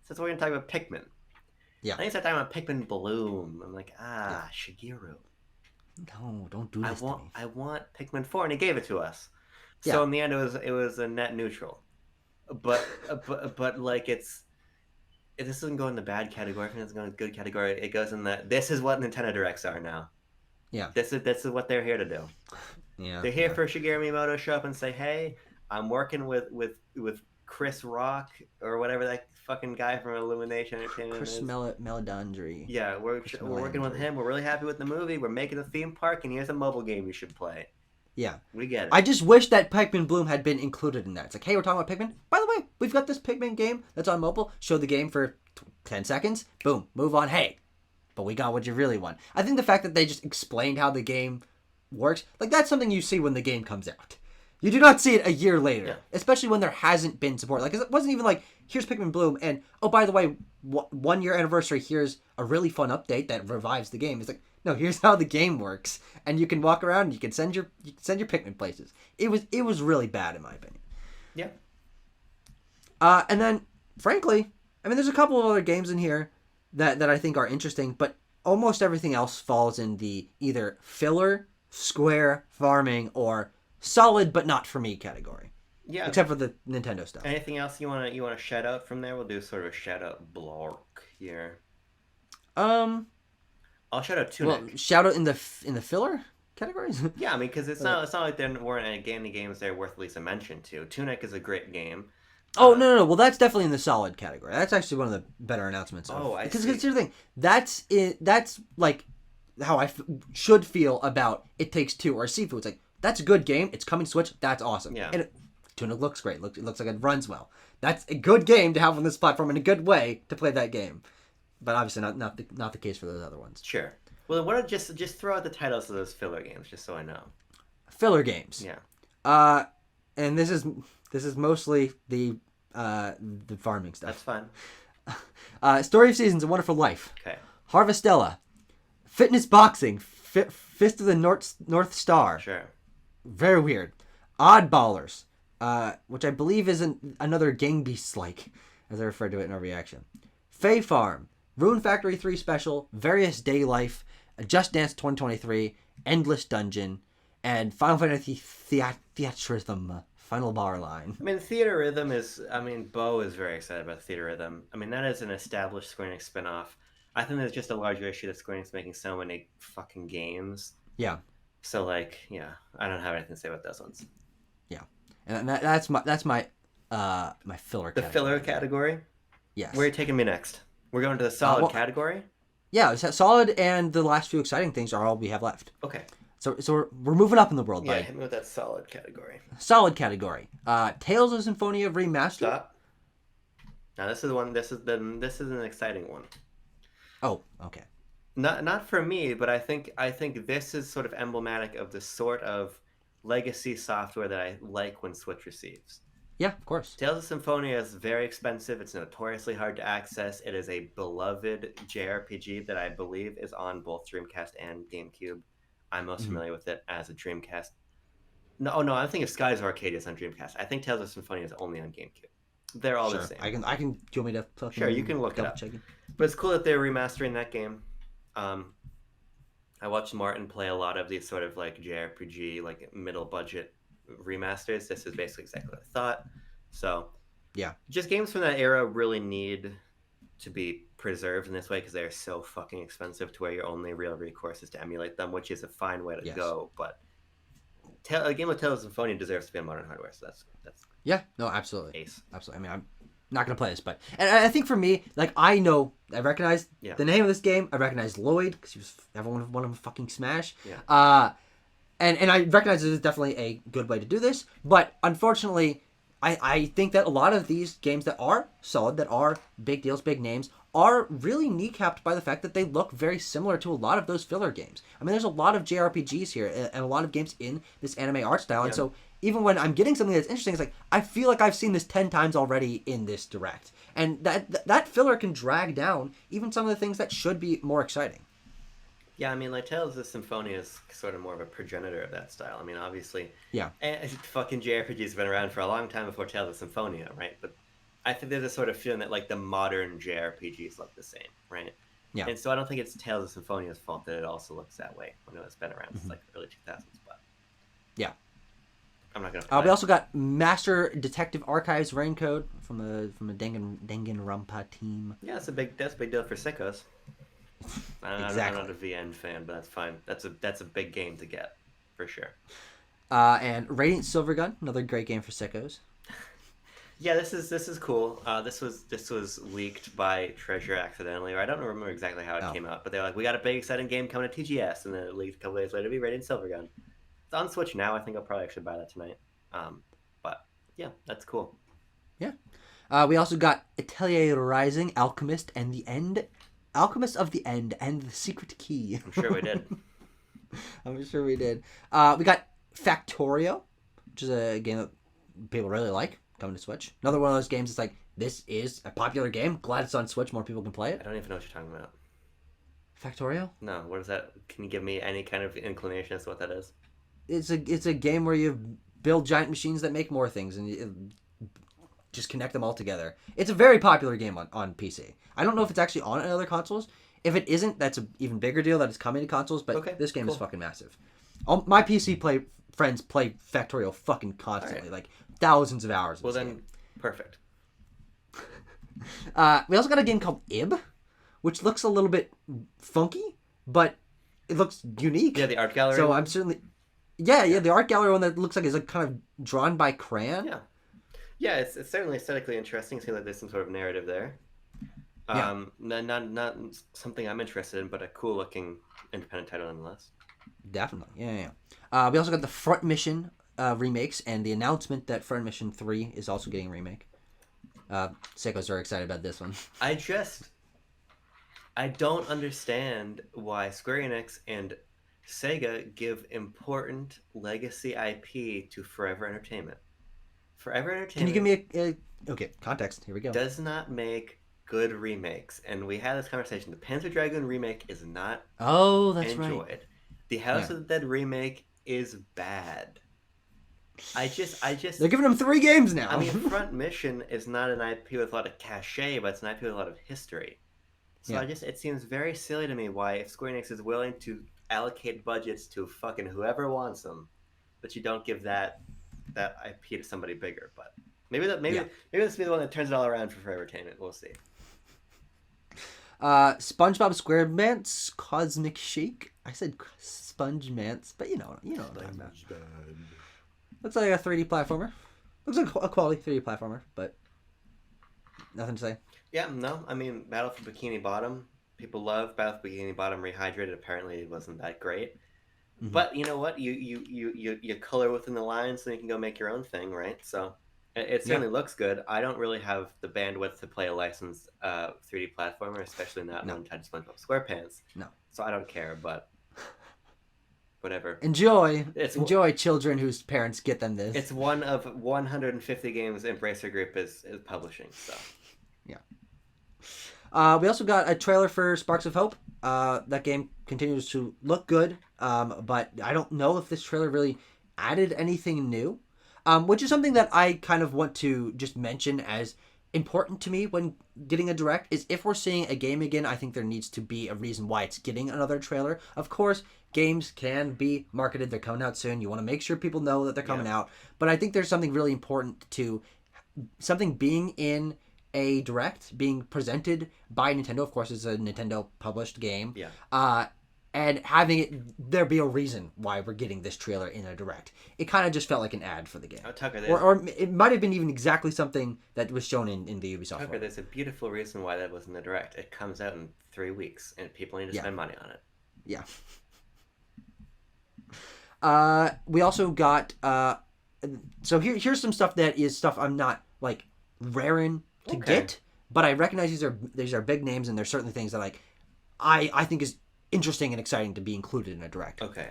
B: So we're gonna talk about Pikmin.
A: Yeah.
B: I think start talking about Pikmin Bloom. I'm like,
A: Yeah.
B: Shigeru.
A: No, don't do this to me.
B: I want Pikmin 4, and he gave it to us. So
A: Yeah.
B: in the end, it was a net neutral. But but like this doesn't go in the bad category. I think it's going in the good category. It goes in the this is what Nintendo Directs are now.
A: Yeah.
B: This is what they're here to do.
A: Yeah.
B: They're here for Shigeru Miyamoto to show up and say, "Hey, I'm working with Chris Rock or whatever that fucking guy from Illumination Entertainment
A: Chris
B: is."
A: Meledandri.
B: Yeah, we're working with him. We're really happy with the movie. We're making a theme park, and here's a mobile game you should play.
A: Yeah.
B: We get it.
A: I just wish that Pikmin Bloom had been included in that. It's like, hey, we're talking about Pikmin. By the way, we've got this Pikmin game that's on mobile. Show the game for 10 seconds. Boom. Move on. Hey, but we got what you really want. I think the fact that they just explained how the game works, like, that's something you see when the game comes out. You do not see it a year later,
B: Yeah.
A: especially when there hasn't been support. Like, it wasn't even like, here's Pikmin Bloom, and, oh, by the way, 1 year anniversary, here's a really fun update that revives the game. It's like, no, here's how the game works, and you can walk around and you can send your Pikmin places. It was really bad in my opinion.
B: Yeah.
A: And then, frankly, I mean, there's a couple of other games in here that I think are interesting, but almost everything else falls in the either filler, square, farming, or solid but not for me category.
B: Yeah.
A: Except for the Nintendo stuff.
B: Anything else you wanna shout out from there? We'll do sort of a shout out block here. I'll shout out Tunic.
A: Well, shout out in the filler categories.
B: Yeah, I mean, because it's not like there weren't any games there worth at least a mention to. Tunic is a great game.
A: Oh, no. Well, that's definitely in the solid category. That's actually one of the better announcements.
B: I
A: because
B: see.
A: here's the thing. That's it. That's like how I should feel about It Takes Two or Sifu. It's like, that's a good game. It's coming to Switch. That's awesome.
B: Yeah.
A: And Tunic looks great. It looks like it runs well. That's a good game to have on this platform and a good way to play that game. But obviously not the case for those other ones.
B: Sure. Well, what just throw out the titles of those filler games, just so I know.
A: Filler games.
B: Yeah.
A: And this is mostly the farming
B: That's
A: stuff.
B: fun.
A: Story of Seasons: A Wonderful Life.
B: Okay.
A: Harvestella. Fitness Boxing. Fist of the North Star.
B: Sure.
A: Very weird. Oddballers. Which I believe is another Gang Beasts-like, as I referred to it in our reaction. Fae Farm. Rune Factory 3 Special. Various Day Life. Just Dance 2023. Endless Dungeon. And Final Fantasy Theatrhythm. Final Bar Line.
B: I mean, Theater Rhythm Bo is very excited about Theater Rhythm. I mean, that is an established Square Enix spinoff. I think there's just a larger issue that Square Enix is making so many fucking games.
A: Yeah.
B: So, like, yeah, I don't have anything to say about those ones.
A: Yeah. And that's my my filler
B: The
A: category.
B: filler category?
A: Yes.
B: Where are you taking me next? We're going to the solid category?
A: Yeah, it's solid, and the last few exciting things are all we have left.
B: Okay.
A: So we're moving up in the world,
B: Yeah,
A: buddy.
B: hit me with that solid category.
A: Solid category. Tales of Symphonia Remastered.
B: Stop. Now this is one. This is an exciting one.
A: Oh, okay.
B: Not for me, but I think this is sort of emblematic of the sort of legacy software that I like when Switch receives.
A: Yeah, of course.
B: Tales of Symphonia is very expensive. It's notoriously hard to access. It is a beloved JRPG that I believe is on both Dreamcast and GameCube. I'm most familiar with it as a Dreamcast. No, I'm thinking of Skies of Arcadia is on Dreamcast. I think Tales of Symphonia is only on GameCube. They're all the
A: Sure.
B: same.
A: I can. Do you want me to fucking
B: Sure, you can look it
A: double
B: up.
A: check it?
B: But it's cool that they're remastering that game. I watched Martin play a lot of these sort of like JRPG, like middle budget remasters. This is basically exactly what I thought. So,
A: Yeah.
B: just games from that era really need to be preserved in this way because they're so fucking expensive to where your only real recourse is to emulate them, which is a fine way to
A: Yes.
B: go. But a game like Tales of Symphonia deserves to be on modern hardware, so that's
A: Yeah. No, absolutely.
B: ace.
A: Absolutely. I mean, I'm not gonna play this, but and I think for me, like I recognize
B: Yeah.
A: the name of this game. I recognize Lloyd because he was everyone wanted him fucking Smash.
B: Yeah.
A: And I recognize this is definitely a good way to do this, but unfortunately, I think that a lot of these games that are solid, that are big deals, big names, are really kneecapped by the fact that they look very similar to a lot of those filler games. I mean, there's a lot of JRPGs here and a lot of games in this anime art style, and so even when I'm getting something that's interesting, it's like I feel like I've seen this 10 times already in this direct, and that filler can drag down even some of the things that should be more exciting.
B: Yeah, I mean, like Tales of Symphonia is sort of more of a progenitor of that style. I mean, obviously,
A: Yeah.
B: and fucking JRPGs have been around for a long time before Tales of Symphonia, right? But I think there's a sort of feeling that like the modern JRPGs look the same, right?
A: Yeah.
B: And so I don't think it's Tales of Symphonia's fault that it also looks that way when it's been around since like early 2000s. But
A: Yeah.
B: I'm not gonna.
A: We also got Master Detective Archives Raincode from a Danganronpa team.
B: Yeah, that's a big deal for sickos. I'm
A: Exactly.
B: not a VN fan, but that's fine. That's a big game to get, for sure.
A: And Radiant Silvergun, another great game for sickos.
B: Yeah, this is cool. This was leaked by Treasure accidentally, or I don't remember exactly how it came out, but they're like, we got a big exciting game coming to TGS, and then it leaked a couple days later to be Radiant Silvergun. It's on Switch now. I think I'll probably actually buy that tonight. But yeah, that's cool.
A: Yeah. We also got Atelier Rising, Alchemist, and the End. Alchemist of the End and the Secret Key.
B: I'm sure we did.
A: I'm sure we did. We got Factorio, which is a game that people really like, coming to Switch. Another one of those games that's like, this is a popular game. Glad it's on Switch. More people can play
B: I
A: it.
B: don't even know what you're talking about.
A: Factorio?
B: No, what is that? Can you give me any kind of inclination as to what that is?
A: It's a game where you build giant machines that make more things and you just connect them all together. It's a very popular game on PC. I don't know if it's actually on other consoles. If it isn't, that's an even bigger deal that it's coming to consoles, but this game is fucking massive. My PC friends play Factorio fucking constantly, like thousands of hours.
B: Well then, perfect.
A: We also got a game called Ib, which looks a little bit funky, but it looks unique.
B: Yeah, the art gallery.
A: So I'm certainly... Yeah, the art gallery one that looks like is like kind of drawn by crayon.
B: Yeah, it's certainly aesthetically interesting. Seems like there's some sort of narrative there. Not something I'm interested in, but a cool looking independent title nonetheless.
A: Definitely, yeah. We also got the Front Mission remakes and the announcement that Front Mission 3 is also getting a remake. Seiko's very excited about this one.
B: I don't understand why Square Enix and Sega give important legacy IP to Forever Entertainment. Forever Entertainment.
A: Can you give me a context? Here we go.
B: Does not make good remakes, and we had this conversation. The Panzer Dragoon remake is not
A: that's
B: enjoyed.
A: right.
B: The House of the Dead remake is bad. I just
A: They're giving them 3 games now.
B: I mean, Front Mission is not an IP with a lot of cachet, but it's an IP with a lot of history. So it seems very silly to me why if Square Enix is willing to allocate budgets to fucking whoever wants them, but you don't give that IP to somebody bigger. But maybe this will be the one that turns it all around for Forever Entertainment. We'll see.
A: SpongeBob SquarePants Cosmic Shake. I said SpongeMance, but you know what I'm talking about. Looks like a 3D platformer. Looks like a quality 3D platformer, but nothing to say.
B: Yeah, no. I mean, Battle for Bikini Bottom. People love Battle for Bikini Bottom Rehydrated. Apparently, it wasn't that great. Mm-hmm. But you know what? You color within the lines, so you can go make your own thing, right? So it certainly looks good. I don't really have the bandwidth to play a licensed 3D platformer, especially not one tied to SpongeBob SquarePants.
A: No.
B: So I don't care, but whatever.
A: Enjoy, children whose parents get them this.
B: It's one of 150 games Embracer Group is publishing. So
A: yeah. We also got a trailer for Sparks of Hope. That game continues to look good, but I don't know if this trailer really added anything new. which is something that I kind of want to just mention as important to me when getting a direct. Is if we're seeing a game again, I think there needs to be a reason why it's getting another trailer. Of course, games can be marketed. They're coming out soon. You want to make sure people know that they're coming out. But I think there's something really important to something being in a direct, being presented by Nintendo. Of course, it's a Nintendo published game.
B: Yeah.
A: And having it there be a reason why we're getting this trailer in a direct. It kind of just felt like an ad for the game.
B: Oh, Tucker,
A: Or it might have been even exactly something that was shown in the Ubisoft
B: Tucker,
A: one.
B: there's a beautiful reason why that was in the direct. It comes out in 3 weeks, and people need to spend money on it.
A: Yeah. We also got so here's some stuff that is stuff I'm not like raring to get, but I recognize these are big names, and there's certainly things that like I think is interesting and exciting to be included in a direct.
B: Okay.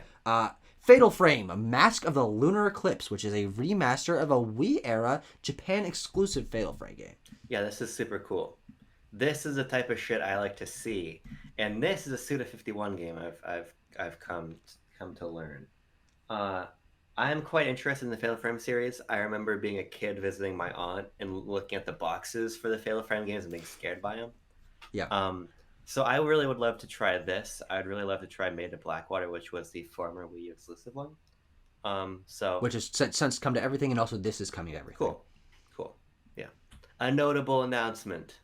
A: Fatal Frame, A Mask of the Lunar Eclipse, which is a remaster of a Wii-era Japan-exclusive Fatal Frame game.
B: Yeah, this is super cool. This is the type of shit I like to see, and this is a Suda51 game I've come to learn. I am quite interested in the Fatal Frame series. I remember being a kid visiting my aunt and looking at the boxes for the Fatal Frame games and being scared by them.
A: Yeah.
B: So I really would love to try this. I'd really love to try Made of Blackwater, which was the former Wii U exclusive one.
A: Which has since come to everything, and also this is coming to everything.
B: Cool. Yeah. A notable announcement.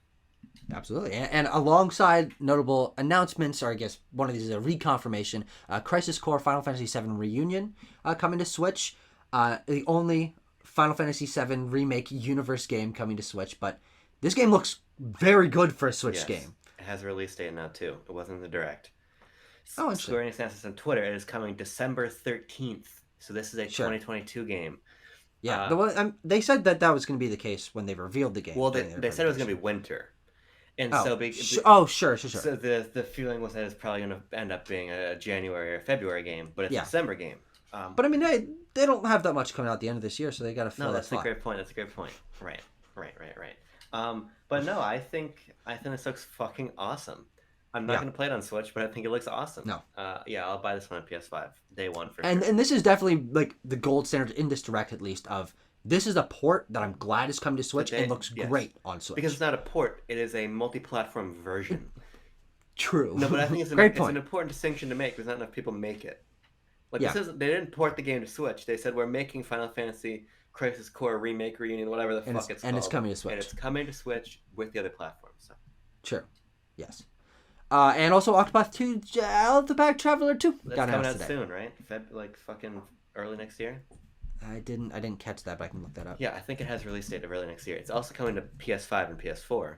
A: Absolutely. And alongside notable announcements, or I guess one of these is a reconfirmation, Crisis Core Final Fantasy VII Reunion coming to Switch. The only Final Fantasy VII Remake universe game coming to Switch, but this game looks very good for a Switch game.
B: It has a release date now, too. It wasn't in the direct.
A: Oh, interesting.
B: Square Enix announced on Twitter it is coming December 13th. So this is a 2022 game.
A: Yeah, they said that was going to be the case when they revealed the game.
B: Well, they said it was going to be winter. And
A: sure.
B: So the feeling was that it's probably going to end up being a January or February game, but it's a December game.
A: But I mean, they don't have that much coming out at the end of this year, so they got to fill that
B: slot. That's a great point. Right. But no, I think this looks fucking awesome. I'm not going to play it on Switch, but I think it looks awesome.
A: No.
B: I'll buy this one on PS5 day one for
A: sure. And this is definitely like the gold standard in this direct, at least, of this is a port that I'm glad is coming to Switch and looks great on Switch.
B: Because it's not a port; it is a multi-platform version.
A: True.
B: No, but I think it's an important distinction to make because not enough people make it. Like they didn't port the game to Switch. They said we're making Final Fantasy Crisis Core Remake Reunion, whatever the fuck it's called.
A: And it's coming to Switch.
B: And it's coming to Switch with the other platforms. So.
A: Sure. Yes. And also Octopath 2, Octopath Traveler 2.
B: That's coming out soon, right? Like fucking early next year?
A: I didn't catch that, but I can look that up.
B: Yeah, I think it has release date of early next year. It's also coming to PS5 and PS4.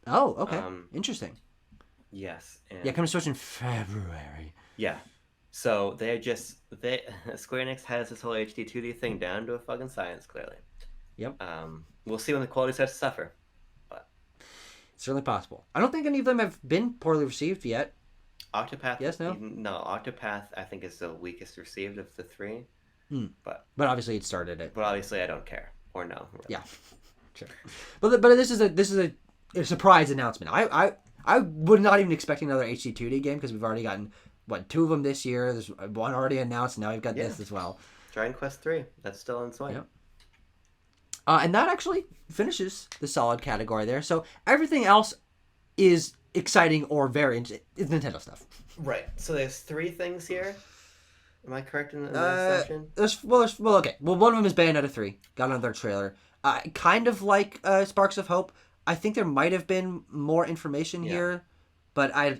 A: Oh, okay. Interesting.
B: Yes.
A: Coming to Switch in February.
B: Yeah. So Square Enix has this whole HD 2D thing down to a fucking science, clearly.
A: Yep.
B: We'll see when the quality starts to suffer. But
A: it's certainly possible. I don't think any of them have been poorly received yet.
B: Octopath.
A: Yes, no?
B: No, Octopath I think is the weakest received of the three. But
A: obviously it started it.
B: But obviously I don't care or no. Really.
A: Yeah. Sure. But this is a surprise announcement. I would not even expect another HD 2D game because we've already gotten two of them this year. There's one already announced. Now we've got this as well.
B: Dragon Quest 3. That's still in swing.
A: Yep. And that actually finishes the solid category there. So everything else is exciting or very it's Nintendo stuff.
B: Right. So there's 3 things here. Am I correct in that section?
A: Okay. Well, one of them is Bayonetta 3. Got another trailer. Kind of like Sparks of Hope. I think there might have been more information here, but I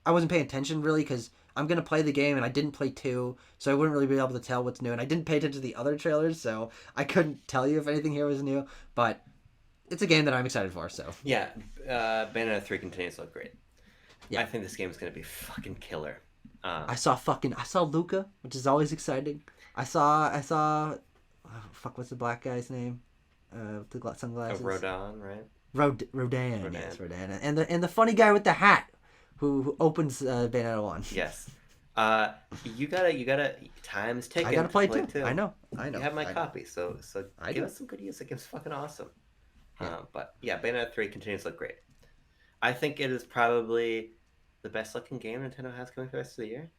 A: wasn't paying attention really because I'm gonna play the game and I didn't play 2, so I wouldn't really be able to tell what's new. And I didn't pay attention to the other trailers, so I couldn't tell you if anything here was new. But it's a game that I'm excited for. So
B: yeah, Bayonetta 3 continues to look great.
A: Yeah,
B: I think this game is gonna be fucking killer.
A: I saw Luca, which is always exciting. I saw what's the black guy's name? With the sunglasses.
B: Rodan, right?
A: Rodan. Yes, Rodan. And the funny guy with the hat who opens Bayonetta 1.
B: Yes. You gotta time's ticking.
A: I gotta play too. I know.
B: You have my copy, so give us some good use. It game's fucking awesome. Yeah. But yeah, Bayonetta 3 continues to look great. I think it is probably the best looking game Nintendo has coming for the rest of the year.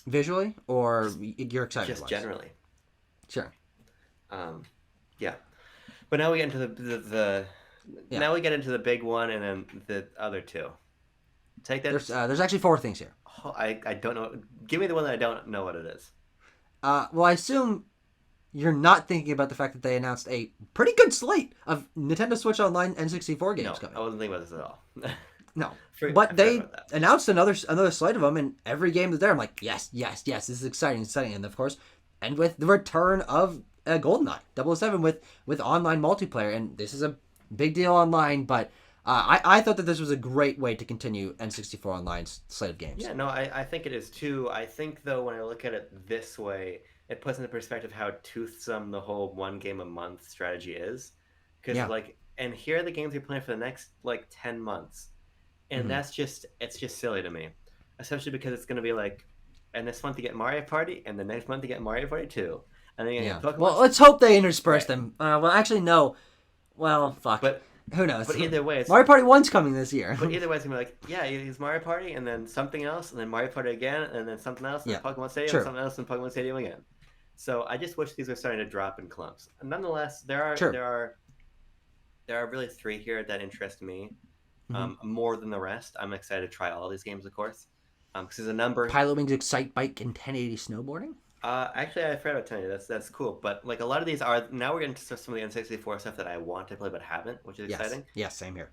A: Visually, or you're excited?
B: Just generally.
A: Sure.
B: Yeah. But now we get into the
A: Yeah.
B: now we get into the big one and then the other two. Take that.
A: There's actually 4 things here.
B: Oh, I don't know. Give me the one that I don't know what it is.
A: Well, I assume you're not thinking about the fact that they announced a pretty good slate of Nintendo Switch Online N64 games
B: No,
A: coming.
B: I wasn't thinking about this at all.
A: No.
B: I
A: But
B: forgot
A: they
B: about that.
A: announced another slate of them, and every game that's there, I'm like, yes, yes, yes, this is exciting, exciting. And of course, and with the return of GoldenEye 007 with online multiplayer, and this is a big deal online, but I thought that this was a great way to continue N64 Online's slate of games.
B: Yeah, no, I think it is too. I think though when I look at it this way, it puts into perspective how toothsome the whole one game a month strategy is. Because
A: Yeah.
B: and here are the games you're playing for the next 10 months, and it's just silly to me, especially because it's gonna be and this month you get Mario Party, and the next month you get Mario Party 2, and then you get Pokemon.
A: Well, let's hope they intersperse them. Well, actually, no. Well, fuck.
B: But
A: who knows?
B: But either way,
A: Mario Party 1's coming this year.
B: But either way, it's gonna be yeah, it's Mario Party, and then something else, and then Mario Party again, and then something else, and then Pokemon Stadium, and something else, and Pokemon Stadium again. So I just wish these were starting to drop in clumps. And nonetheless, there are really 3 here that interest me more than the rest. I'm excited to try all these games, of course, because there's a number.
A: Pilot Wings Excite Bike and 1080 snowboarding.
B: Actually, I forgot about telling you that's cool. But a lot of these are now we're getting to some of the N64 stuff that I want to play but haven't, which is exciting.
A: Yes, same here.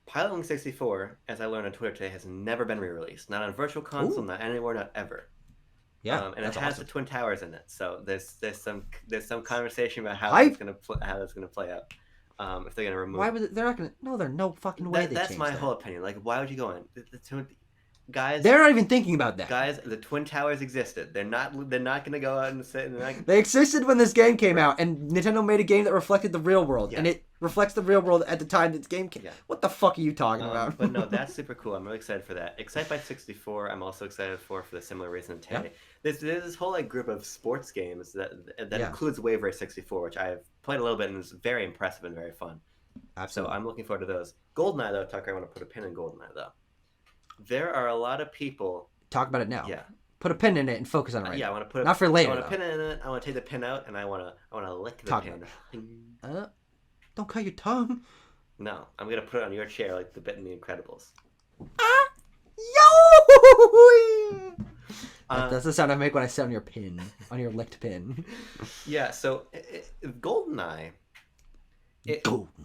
B: Pilot Wings 64, as I learned on Twitter today, has never been re-released. Not on Virtual Console, not anywhere, not ever.
A: Yeah,
B: and it has the Twin Towers in it, so there's some conversation about how that's gonna play out. If they're gonna remove.
A: Why would they're not gonna? No, there's no fucking way.
B: That's my whole opinion. Why would you go in? Guys,
A: they're not even thinking about that.
B: Guys, the Twin Towers existed. They're not gonna go out and say.
A: They existed when this game came out, and Nintendo made a game that reflected the real world, and it reflects the real world at the time this game came. What the fuck are you talking about?
B: But no, that's super cool. I'm really excited for that. Excite by 64. I'm also excited for the similar reason. There's this whole group of sports games that includes Wave Race 64, which I've played a little bit and is very impressive and very fun.
A: Absolutely.
B: So I'm looking forward to those. GoldenEye though, Tucker, I want to put a pin in GoldenEye though. There are a lot of people.
A: Talk about it now.
B: Yeah.
A: Put a pin in it and focus on it right
B: Yeah,
A: now.
B: I want to put
A: not for later.
B: I want to pin in it. I want to take the pin out, and I want to lick the pin.
A: Don't cut your tongue.
B: No, I'm gonna put it on your chair like the bit in The Incredibles.
A: Yo! That's the sound I make when I sit on your pin, on your licked pin.
B: Yeah. So, GoldenEye.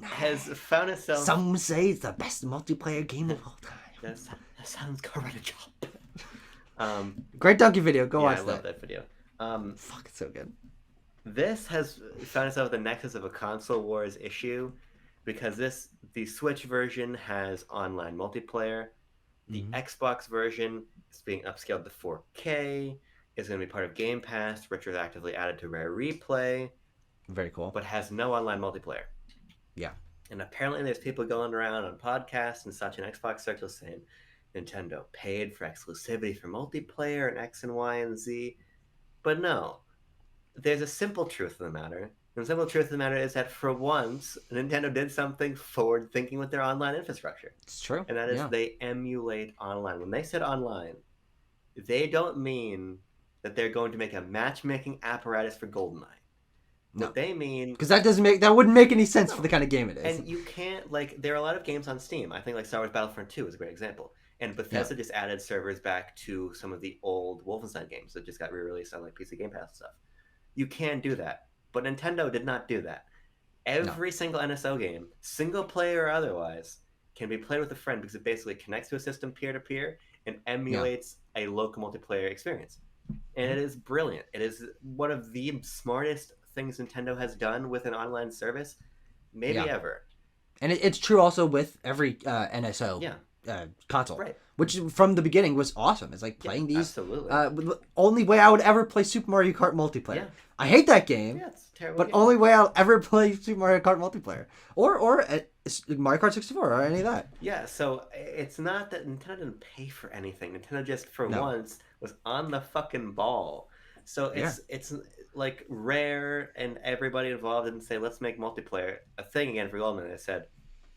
B: Has found itself.
A: Some say it's the best multiplayer game of all time.
B: That sounds correct.
A: Great donkey video. Go watch that.
B: I love that video.
A: Fuck, it's so good.
B: This has found itself at the nexus of a console wars issue, because the Switch version has online multiplayer. The Xbox version is being upscaled to 4K. Is going to be part of Game Pass, retroactively added to Rare Replay.
A: Very cool.
B: But has no online multiplayer.
A: Yeah.
B: And apparently there's people going around on podcasts and such in Xbox circles saying Nintendo paid for exclusivity for multiplayer and X and Y and Z. But no. There's a simple truth of the matter. And the simple truth of the matter is that for once, Nintendo did something forward-thinking with their online infrastructure.
A: It's true.
B: And that is they emulate online. When they said online, they don't mean that they're going to make a matchmaking apparatus for GoldenEye.
A: No.
B: What they mean...
A: Because that wouldn't make any sense for the kind of game it is.
B: And you can't, there are a lot of games on Steam. I think, Star Wars Battlefront 2 is a great example. And Bethesda just added servers back to some of the old Wolfenstein games that just got re-released on, PC Game Pass and stuff. You can do that. But Nintendo did not do that. Every single NSO game, single player or otherwise, can be played with a friend because it basically connects to a system peer-to-peer and emulates a local multiplayer experience. And it is brilliant. It is one of the smartest things Nintendo has done with an online service, maybe ever.
A: And it's true also with every NSO console.
B: Right.
A: Which from the beginning was awesome. It's playing these.
B: Absolutely.
A: The only way I would ever play Super Mario Kart multiplayer. Yeah. I hate that game.
B: Yeah, it's a terrible
A: but
B: game.
A: only way I'll ever play Super Mario Kart multiplayer. Or Mario Kart 64 or any of that.
B: Yeah, so it's not that Nintendo didn't pay for anything. Nintendo just for once was on the fucking ball. So it's Rare and everybody involved didn't say, let's make multiplayer a thing again for GoldenEye. They said,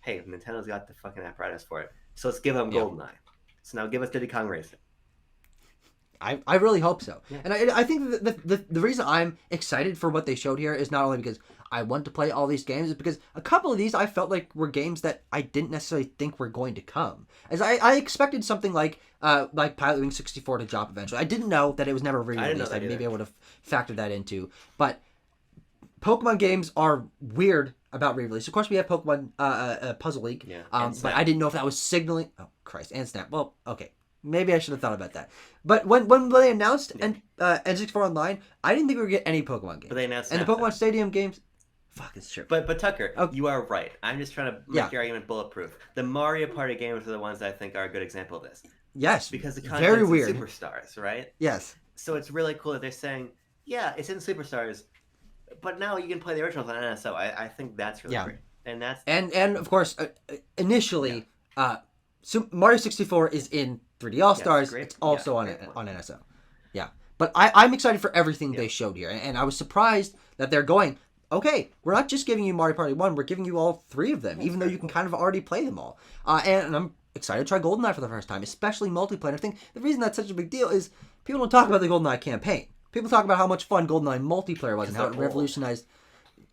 B: hey, Nintendo's got the fucking apparatus for it. So let's give them GoldenEye. So now give us Diddy Kong Racing.
A: I really hope so.
B: Yeah.
A: And I think that the reason I'm excited for what they showed here is not only because I want to play all these games, is because a couple of these I felt like were games that I didn't necessarily think were going to come. As I expected something like Pilot Wing 64 to drop eventually. I didn't know that it was never
B: I didn't know
A: re-released.
B: that
A: Maybe I
B: either.
A: would have factored that into. But Pokemon games are weird about re-release. Of course, we have Pokemon Puzzle League.
B: Yeah,
A: But
B: and Snap.
A: I didn't know if that was signaling. Oh Christ! And Snap. Well, okay. Maybe I should have thought about that. But when they announced N64 Online, I didn't think we would get any Pokemon games.
B: But they announced
A: and the
B: Snap,
A: Pokemon
B: though.
A: Stadium games. Fuck, it's true.
B: But Tucker,
A: Okay.
B: you are right. I'm just trying to make
A: Yeah.
B: your argument bulletproof. The Mario Party games are the ones that I think are a good example of this.
A: Yes.
B: Because the
A: very
B: content's
A: weird.
B: in Superstars, right?
A: Yes.
B: So it's really cool that they're saying, yeah, it's in Superstars, but now you can play the originals on NSO. I think that's really
A: Yeah.
B: great. And that's
A: And of course, initially, Mario 64 is in 3D All Stars.
B: great-
A: It's also
B: yeah, great
A: on
B: one.
A: NSO. Yeah, but I'm excited for everything
B: Yeah.
A: they showed here, and I was surprised that they're going. Okay, we're not just giving you Mario Party 1, we're giving you all 3 of them, even though you can kind of already play them all. And I'm excited to try GoldenEye for the first time, especially multiplayer. I think the reason that's such a big deal is people don't talk about the GoldenEye campaign. People talk about how much fun GoldenEye multiplayer was and how it
B: they're old.
A: revolutionized.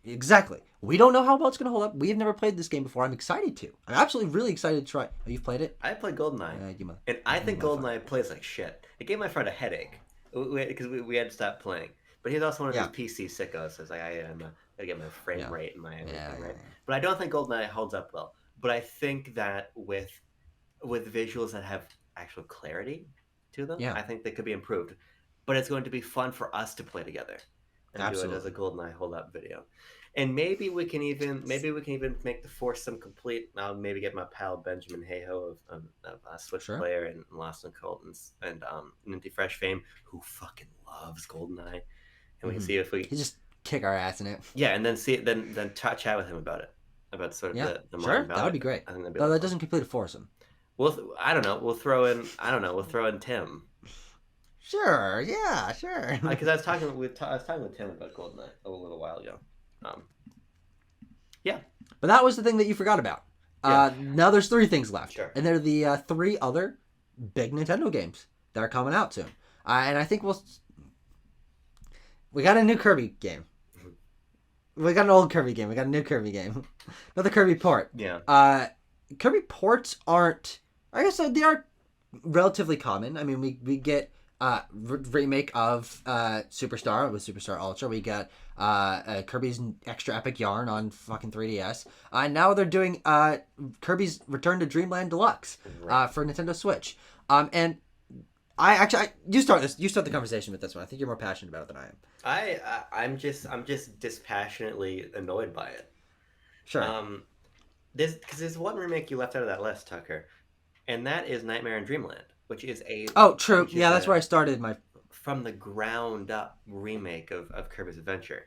A: Exactly. We don't know how well it's going to hold up. We have never played this game before. I'm excited to. I'm absolutely really excited to try. Oh, you've played it?
B: I played GoldenEye,
A: You must.
B: and I think
A: you must
B: GoldenEye plays like shit. It gave my friend a headache because we had to stop playing. But he's also one of
A: Yeah.
B: these PC sickos, so it's like I gotta get my frame
A: Yeah.
B: rate and my everything
A: Yeah,
B: right.
A: yeah.
B: But I don't think GoldenEye holds up well. But I think that with visuals that have actual clarity to them,
A: Yeah.
B: I think they could be improved. But it's going to be fun for us to play together and do it as a
A: Absolutely.
B: GoldenEye hold up video. And maybe we can even make the foursome complete. I'll maybe get my pal Benjamin Hayho of Switch
A: Sure.
B: Player and Lost and Colton's and Ninty Fresh fame, who fucking loves GoldenEye, and we can
A: Mhm.
B: see if we
A: You just kick our ass in it.
B: and then chat with him about sort of
A: Yeah,
B: the
A: sure.
B: modern
A: That
B: value
A: would be
B: of it.
A: great.
B: I think that'd be
A: Though
B: a lot
A: that
B: of fun.
A: doesn't complete a foursome.
B: I don't know. We'll throw in Tim
A: Sure. Yeah. Sure.
B: because I was talking with Tim about GoldenEye a little while ago.
A: But that was the thing that you forgot about. Now there's 3 things left,
B: Sure.
A: and they're the 3 other big Nintendo games that are coming out soon. And I think we got a new Kirby game. We got an old Kirby game. We got a new Kirby game. Another Kirby port.
B: Yeah.
A: Kirby ports aren't. I guess they are relatively common. I mean, we get remake of Superstar with Superstar Ultra. We got Kirby's Extra Epic Yarn on fucking 3DS. Now they're doing Kirby's Return to Dreamland Deluxe for Nintendo Switch. And you start the conversation with this one. I think you're more passionate about it than I am.
B: I'm just dispassionately annoyed by it.
A: Sure.
B: There's one remake you left out of that list, Tucker, and that is Nightmare in Dreamland, which is
A: Oh, true.
B: which is
A: Yeah, that's
B: a-
A: where I started my.
B: from the ground up remake of Kirby's Adventure.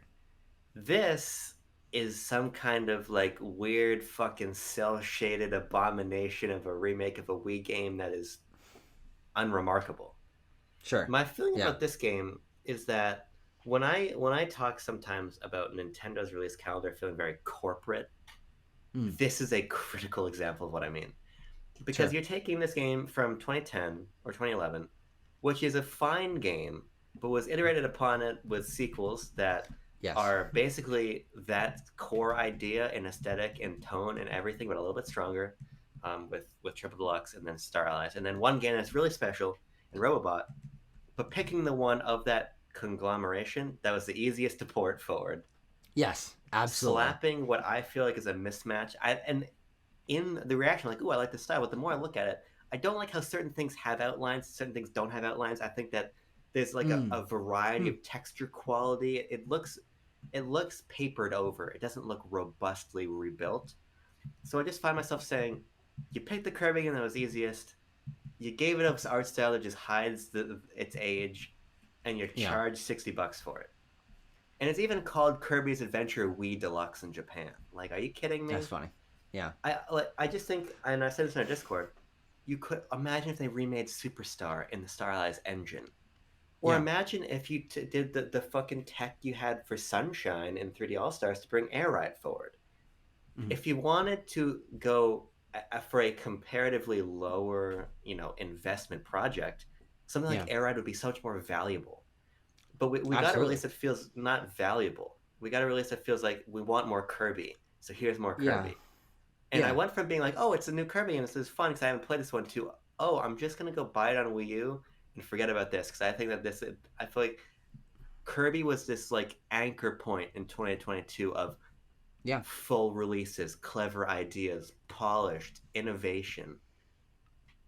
B: This is some kind of like weird fucking cell shaded abomination of a remake of a Wii game that is unremarkable.
A: Sure.
B: My feeling
A: Yeah.
B: about this game is that when I talk sometimes about Nintendo's release calendar feeling very corporate, this is a critical example of what I mean. Because
A: Sure.
B: you're taking this game from 2010 or 2011, which is a fine game, but was iterated upon it with sequels that
A: Yes.
B: are basically that core idea and aesthetic and tone and everything, but a little bit stronger, with Triple Deluxe and then Star Allies, and then one game that's really special in Robobot, but picking the one of that conglomeration that was the easiest to port forward,
A: Yes. Absolutely.
B: slapping what I feel like is a mismatch. And in the reaction, like, "Ooh, I like this style," but the more I look at it, I don't like how certain things have outlines, certain things don't have outlines. I think that there's like a variety of texture quality. It looks papered over. It doesn't look robustly rebuilt. So I just find myself saying, you picked the Kirby game that was easiest, you gave it an art style that just hides its age, and you charge $60 for it. And it's even called Kirby's Adventure Wii Deluxe in Japan. Like, are you kidding me?
A: That's funny. Yeah.
B: I just think, and I said this in our Discord, you could imagine if they remade Superstar in the Star Allies engine. Or imagine if you did the fucking tech you had for Sunshine in 3D All Stars to bring Air Ride forward.
A: Mhm.
B: If you wanted to go for a comparatively lower, investment project, Something
A: Yeah.
B: like Air Ride would be so much more valuable. But we got a
A: Absolutely.
B: release that feels not valuable. We got a release that feels like we want more Kirby. So here's more
A: Yeah.
B: Kirby. And I
A: Yeah.
B: went from being like, oh, it's a new Kirby and this is fun because I haven't played this one, to, oh, I'm just going to go buy it on Wii U and forget about this. Because I think that I feel like Kirby was this like anchor point in 2022 of
A: Yeah.
B: full releases, clever ideas, polished innovation. And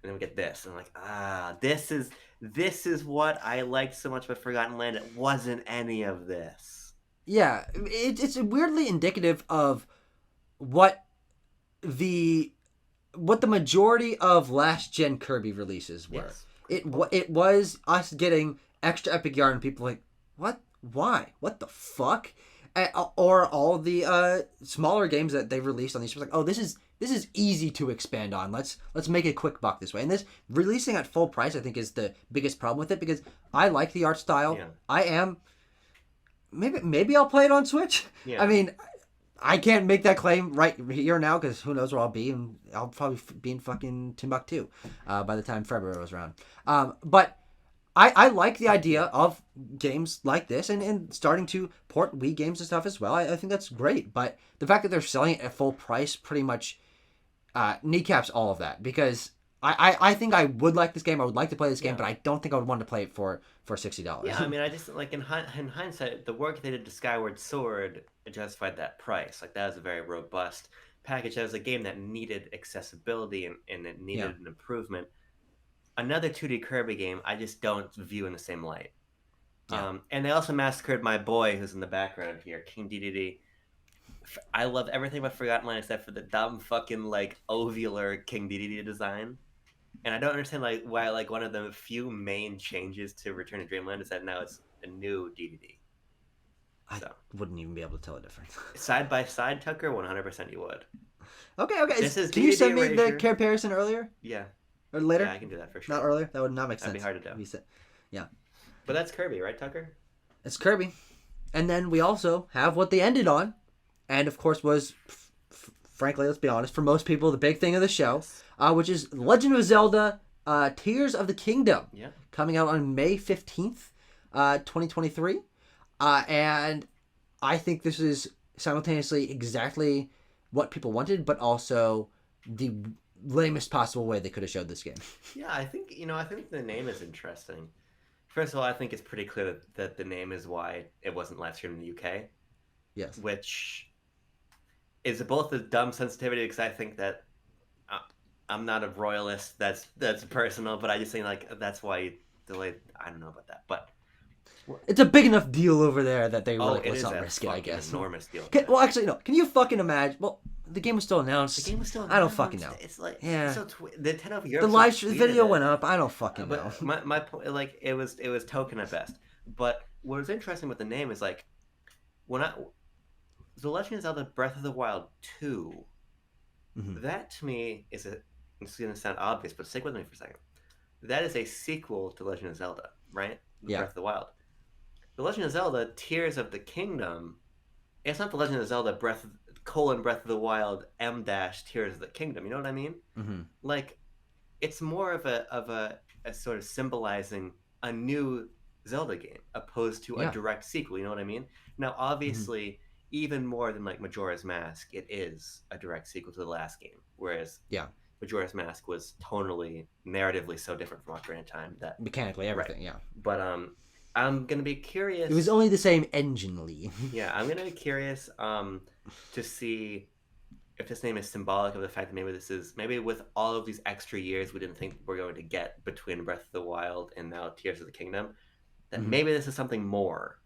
B: then we get this, and I'm like, this is what I liked so much about Forgotten Land. It wasn't any of this.
A: Yeah. It's weirdly indicative of what the majority of last gen Kirby releases were.
B: Yes.
A: It was us getting extra epic yarn and people like, what? Why? What the fuck? Or all the smaller games that they released on these, like, oh, this is easy to expand on. Let's make a quick buck this way. And this releasing at full price, I think, is the biggest problem with it, because I like the art style.
B: Yeah.
A: I am maybe I'll play it on Switch.
B: Yeah.
A: I mean, I can't make that claim right here now because who knows where I'll be, and I'll probably be in fucking Timbuktu by the time February was around. But I like the idea of games like this and starting to port Wii games and stuff as well. I think that's great. But the fact that they're selling it at full price pretty much kneecaps all of that, because I think I would like this game. I would like to play this game, but I don't think I would want to play it for $60.
B: Yeah, I mean, I just, like, in hindsight, the work they did to Skyward Sword justified that price. Like, that was a very robust package. That was a game that needed accessibility and it needed an improvement. Another 2D Kirby game, I just don't view in the same light.
A: Yeah.
B: And they also massacred my boy who's in the background here, King DDD. I love everything about Forgotten Land except for the dumb fucking, like, ovular King DDD design. And I don't understand, like, why, like, one of the few main changes to Return to Dreamland is that now it's a new DDD.
A: I wouldn't even be able to tell the difference.
B: Side by side, Tucker, 100% you would.
A: Okay.
B: This is
A: Can you
B: DDD
A: send me the
B: Erasure.
A: comparison earlier?
B: Yeah.
A: Or later?
B: Yeah, I can do that for sure.
A: Not earlier? That would not make sense.
B: That'd be hard to do.
A: Yeah.
B: But that's Kirby, right, Tucker?
A: It's Kirby. And then we also have what they ended on, and of course was, frankly, let's be honest, for most people, the big thing of the show, which is Legend of Zelda Tears of the Kingdom, coming out on May 15th, 2023. And I think this is simultaneously exactly what people wanted, but also the lamest possible way they could have showed this game.
B: Yeah, I think the name is interesting. First of all, I think it's pretty clear that the name is why it wasn't live streamed in the UK.
A: Yes.
B: Which is both a dumb sensitivity, because I think that I'm not a royalist. That's personal, but I just think, like, that's why you delayed. I don't know about that, but
A: it's a big enough deal over there that they really
B: it
A: let's
B: is
A: not
B: a
A: risk it, I guess.
B: Enormous deal.
A: Well, actually, no. Can you fucking imagine? Well, the game was still announced.
B: The game was still announced.
A: I don't fucking know.
B: It's like,
A: yeah.
B: So Nintendo of Europe.
A: The live video went up. I don't fucking know.
B: But my point, like, it was token at best. But what was interesting with the name is, like, The Legend of Zelda Breath of the Wild 2, that to me is it's going to sound obvious, but stick with me for a second. That is a sequel to Legend of Zelda, right? Breath of the Wild. The Legend of Zelda Tears of the Kingdom, it's not The Legend of Zelda Breath of the Wild M Tears of the Kingdom. You know what I mean?
A: Mm-hmm.
B: Like, it's more of a sort of symbolizing a new Zelda game opposed to a direct sequel. You know what I mean? Now, obviously, even more than, like, Majora's Mask, it is a direct sequel to the last game. Whereas Majora's Mask was tonally, narratively so different from Ocarina of Time that
A: mechanically everything,
B: But I'm gonna be curious.
A: It was only the same engine-ly.
B: Yeah, I'm gonna be curious to see if this name is symbolic of the fact that maybe with all of these extra years we didn't think we're going to get between Breath of the Wild and now Tears of the Kingdom, that maybe this is something more.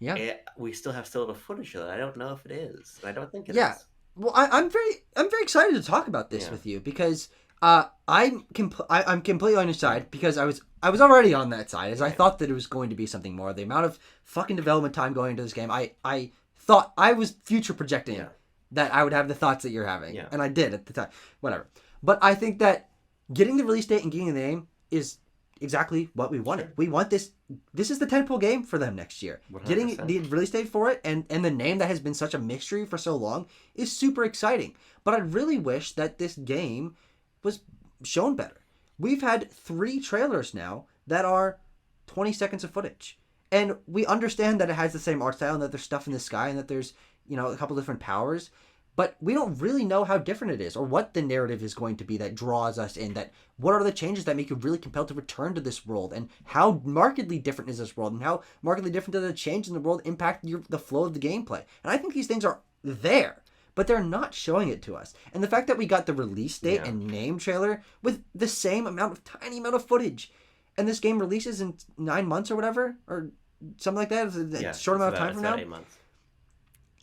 B: Yeah, we still have little footage of it. I don't know if it is. I don't think it is.
A: Well, I'm very excited to talk about this with you, because I'm completely on your side, because I was already on that side, as I thought that it was going to be something more. The amount of fucking development time going into this game, I thought I was future projecting that I would have the thoughts that you're having, and I did at the time. Whatever, but I think that getting the release date and getting the name is exactly what we wanted. Sure. We want this. This is the tentpole game for them next year. 100%. Getting the release date for it and the name that has been such a mystery for so long is super exciting. But I really wish that this game was shown better. We've had 3 trailers now that are 20 seconds of footage. And we understand that it has the same art style and that there's stuff in the sky and that there's, a couple different powers. But we don't really know how different it is or what the narrative is going to be that draws us in. That what are the changes that make you really compelled to return to this world, and how markedly different is this world, and how markedly different do the change in the world impact the flow of the gameplay. And I think these things are there, but they're not showing it to us. And the fact that we got the release date and name trailer with the same tiny amount of footage, and this game releases in 9 months or whatever, or something like that, a short amount of time from now,
B: 8 months.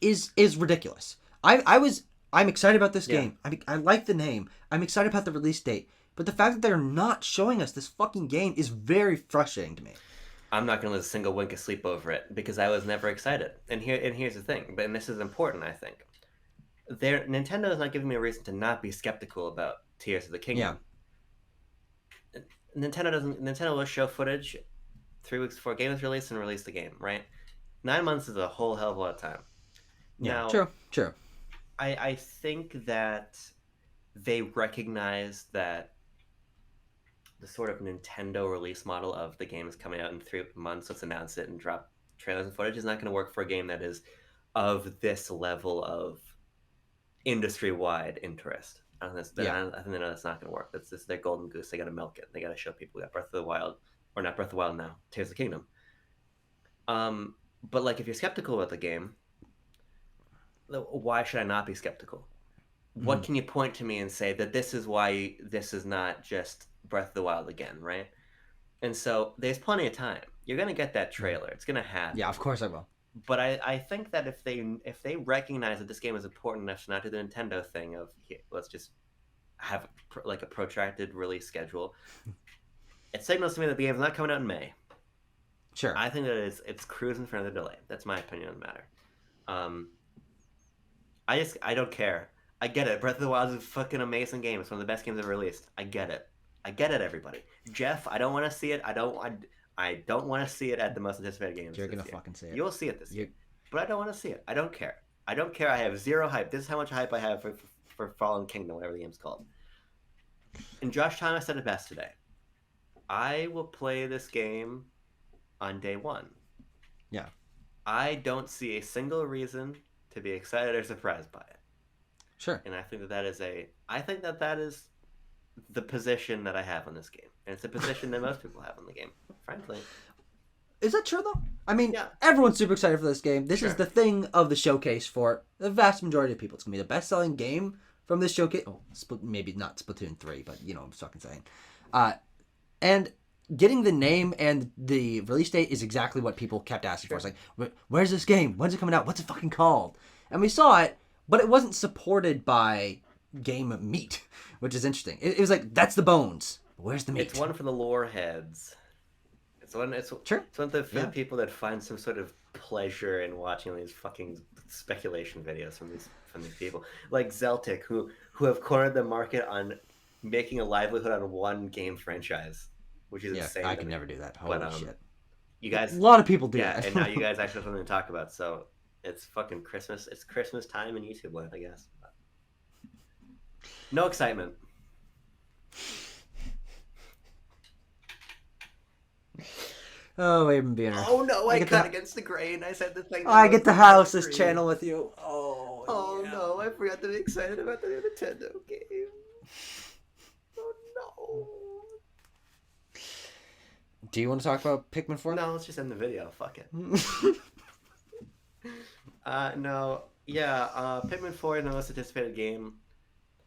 A: is ridiculous. I'm excited about this game. I like the name. I'm excited about the release date. But the fact that they're not showing us this fucking game is very frustrating to me.
B: I'm not going to lose a single wink of sleep over it because I was never excited. And here's the thing, and this is important, I think. Nintendo is not giving me a reason to not be skeptical about Tears of the Kingdom. Yeah. Nintendo will show footage 3 weeks before a game is released and release the game, right? 9 months is a whole hell of a lot of time.
A: Yeah,
B: now,
A: true.
B: I think that they recognize that the sort of Nintendo release model of the game is coming out in 3 months, let's announce it and drop trailers and footage is not going to work for a game that is of this level of industry-wide interest. I think they know that's not going to work. That's their golden goose. They got to milk it. They got to show people we got Breath of the Wild, or not Breath of the Wild now, Tears of the Kingdom. But like if you're skeptical about the game, why should I not be skeptical? What can you point to me and say that this is why this is not just Breath of the Wild again, right? And so there's plenty of time. You're going to get that trailer. It's going to happen.
A: Yeah, of course I will.
B: But I think that if they recognize that this game is important enough to not do the Nintendo thing of let's just have like a protracted release schedule, it signals to me that the game is not coming out in May.
A: Sure.
B: I think that it's cruising for another delay. That's my opinion on the matter. I don't care. I get it. Breath of the Wild is a fucking amazing game. It's one of the best games ever released. I get it, everybody. Jeff, I don't want to see it. I don't want to see it at the most anticipated games.
A: You're gonna fucking see it.
B: You'll see it this year. But I don't want to see it. I don't care. I have zero hype. This is how much hype I have for Fallen Kingdom, whatever the game's called. And Josh Thomas said it best today. I will play this game on day one.
A: Yeah.
B: I don't see a single reason to be excited or surprised by it.
A: Sure.
B: And I think that is the position that I have on this game. And it's a position that most people have on the game, frankly.
A: Is that true, though? I mean, everyone's super excited for this game. This is the thing of the showcase for the vast majority of people. It's going to be the best-selling game from this showcase. Oh, maybe not Splatoon 3, but you know what I'm fucking saying. And getting the name and the release date is exactly what people kept asking for. It's like, where's this game? When's it coming out? What's it fucking called? And we saw it, but it wasn't supported by game meat, which is interesting. It was like, that's the bones. Where's the meat?
B: It's one for the lore heads. It's one for the people that find some sort of pleasure in watching these fucking speculation videos from these people. Like Zeltic, who have cornered the market on making a livelihood on one game franchise, which is insane.
A: I can never do that. Holy shit.
B: You guys,
A: a lot of people do that.
B: And now you guys actually have something to talk about, so it's fucking Christmas. It's Christmas time in YouTube land, I guess. No excitement.
A: Oh, Aben Biener.
B: Oh no, I cut against the grain. I said the thing.
A: I get to house this channel with you. Oh
B: no, I forgot to be excited about the new Nintendo game. Oh no.
A: Do you want to talk about Pikmin 4?
B: No, let's just end the video. Fuck it. No. Yeah, Pikmin 4 is the most anticipated game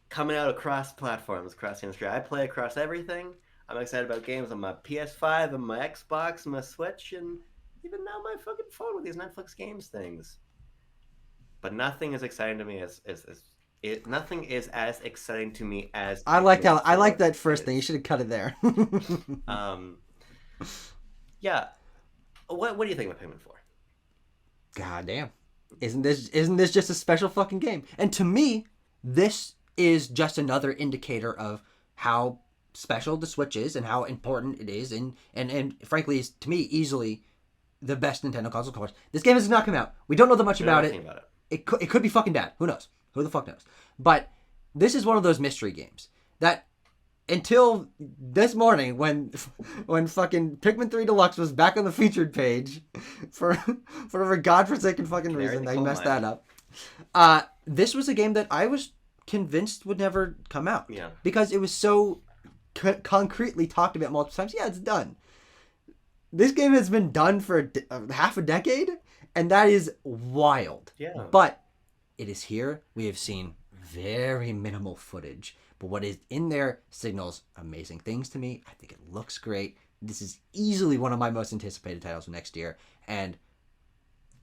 B: coming out across platforms, across the industry. I play across everything. I'm excited about games on my PS5 and my Xbox and my Switch and even now my fucking phone with these Netflix games things. But nothing is exciting to me as nothing is as exciting to me as
A: I like that first thing. You should have cut it there.
B: Yeah. What do you think about Pikmin 4?
A: God damn. Isn't this just a special fucking game? And to me, this is just another indicator of how special the Switch is and how important it is and frankly is to me easily the best Nintendo console course. This game has not come out. We don't know that much about it. It could be fucking bad. Who knows? Who the fuck knows? But this is one of those mystery games that until this morning when fucking Pikmin 3 Deluxe was back on the featured page for whatever godforsaken fucking
B: Canary
A: reason
B: in the
A: they
B: coal
A: messed
B: mine.
A: that up. This was a game that I was convinced would never come out.
B: Yeah.
A: Because it was so concretely talked about multiple times. Yeah, it's done. This game has been done for half a decade, and that is wild.
B: Yeah.
A: But it is here. We have seen very minimal footage, but what is in there signals amazing things to me. I think it looks great. This is easily one of my most anticipated titles of next year, and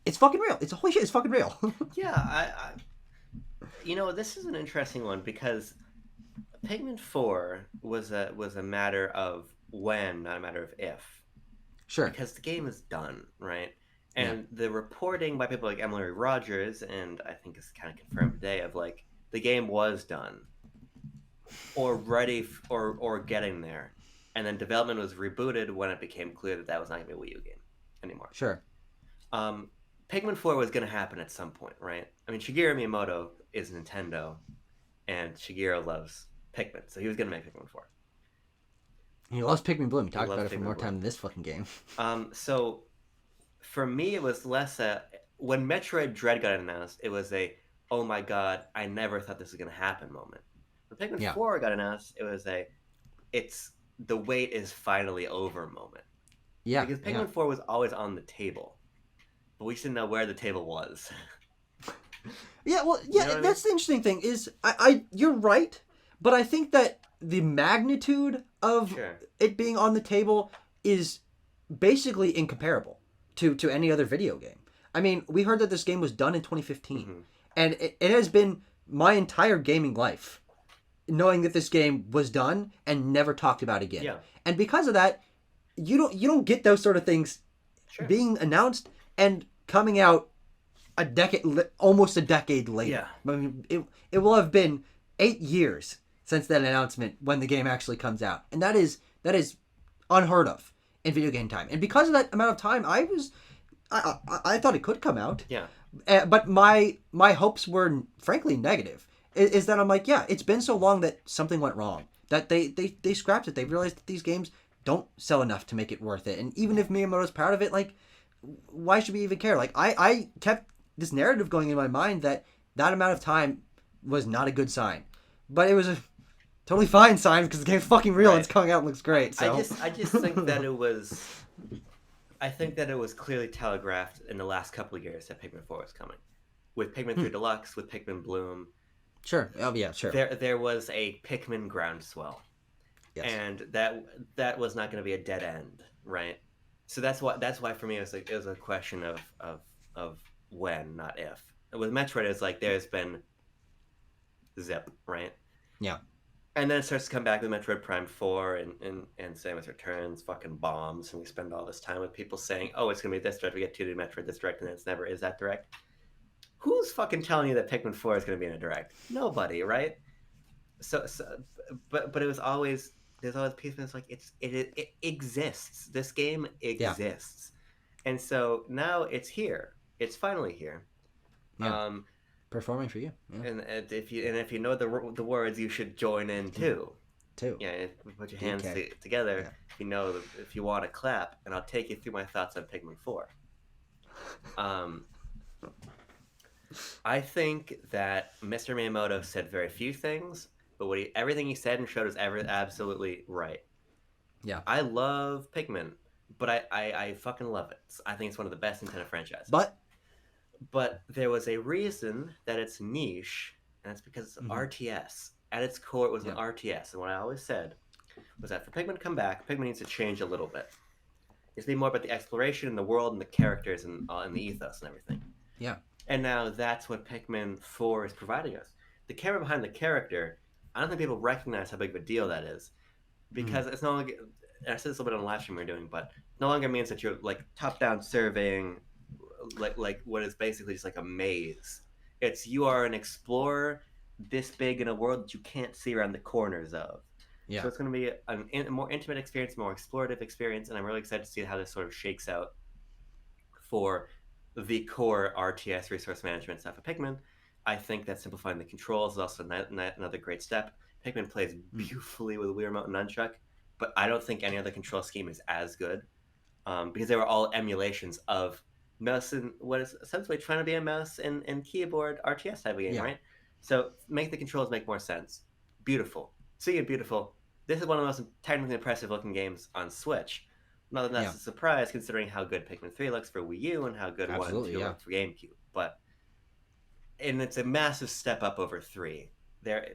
A: it's fucking real. It's holy shit. It's fucking real.
B: Yeah, this is an interesting one because Pikmin 4 was a matter of when, not a matter of if.
A: Sure.
B: Because the game is done, right? And the reporting by people like Emily Rogers, and I think it's kind of confirmed today, of like the game was done or ready or getting there, and then development was rebooted when it became clear that that was not going to be a Wii U game anymore.
A: Sure.
B: Pikmin 4 was going to happen at some point, right? I mean, Shigeru Miyamoto is Nintendo, and Shigeru loves Pikmin, so he was going to make Pikmin 4.
A: He loves Pikmin Bloom. He talked
B: loves
A: about it for
B: Pikmin
A: more
B: Bloom.
A: time than this fucking game.
B: So for me, it was less when Metroid Dread got announced, it was a, oh my god, I never thought this was going to happen moment. When Pikmin 4 got announced, it was it's the wait is finally over moment.
A: Yeah.
B: Because Pikmin 4 was always on the table, but we just didn't know where the table was.
A: Yeah, well,
B: You know what I
A: that's the interesting thing is, you're right, but I think that the magnitude of
B: Sure.
A: it being on the table is basically incomparable to any other video game. I mean, we heard that this game was done in 2015,
B: Mhm.
A: and it has been my entire gaming life knowing that this game was done and never talked about again.
B: Yeah.
A: And because of that, you don't get those sort of things
B: Sure.
A: being announced and coming out almost a decade later.
B: Yeah.
A: I mean, it will have been 8 years since that announcement when the game actually comes out, and that is unheard of in video game time. And because of that amount of time, I thought it could come out.
B: Yeah.
A: But my hopes were frankly negative. Is that I'm like, yeah, it's been so long that something went wrong, that they scrapped it. They realized that these games don't sell enough to make it worth it. And even if Miyamoto's proud of it, like, why should we even care? Like, I kept this narrative going in my mind that amount of time was not a good sign, but it was a totally fine sign because the game's fucking real and it's coming out and looks great. So
B: I just think that it was. I think that it was clearly telegraphed in the last couple of years that Pikmin 4 was coming, with Pikmin 3 Deluxe, with Pikmin Bloom.
A: Sure. Oh yeah, sure.
B: There was a Pikmin groundswell,
A: Yes.
B: and that was not going to be a dead end, right? So that's why for me it was a question of when, not if. With Metroid, it's like there's been zip, right?
A: Yeah.
B: And then it starts to come back with Metroid Prime 4 and Samus Returns fucking bombs, and we spend all this time with people saying, oh, it's going to be this direct, we get 2D Metroid this direct, and then it's never is that direct. Who's fucking telling you that Pikmin 4 is going to be in a direct? Nobody, right? So but it was always, there's always people that's like, it exists. This game exists. Yeah. And so now it's here. It's finally here.
A: Yeah. Performing for you. Yeah.
B: And if you know the words, you should join in too. Yeah, put your hands together. Yeah. If you want to clap, and I'll take you through my thoughts on Pikmin 4. I think that Mr. Miyamoto said very few things, but everything he said and showed is absolutely right.
A: Yeah.
B: I love Pikmin, but I fucking love it. I think it's one of the best Nintendo franchises. But there was a reason that it's niche, and it's because it's RTS. At its core, it was an RTS. And what I always said was that for Pikmin to come back, Pikmin needs to change a little bit. It needs to be more about the exploration and the world and the characters and the ethos and everything.
A: Yeah.
B: And now that's what Pikmin 4 is providing us. The camera behind the character, I don't think people recognize how big of a deal that is. Because it's no longer, and I said this a little bit on the live stream we were doing, but no longer means that you're like top-down surveying like what is basically just like a maze. It's you are an explorer this big in a world that you can't see around the corners of. Yeah. So it's going to be a more intimate experience, more explorative experience, and I'm really excited to see how this sort of shakes out for the core RTS resource management stuff of Pikmin. I think that simplifying the controls is also another great step. Pikmin plays beautifully with a Wii Remote and Nunchuck, but I don't think any other control scheme is as good because they were all emulations of mouse and what is essentially trying to be a mouse and keyboard RTS type of game,
A: Yeah.
B: right? So make the controls make more sense. Beautiful. Seeing it beautiful. This is one of the most technically impressive looking games on Switch. Not that that's a surprise considering how good Pikmin 3 looks for Wii U and how good 1 and 2 look for GameCube. And it's a massive step up over 3.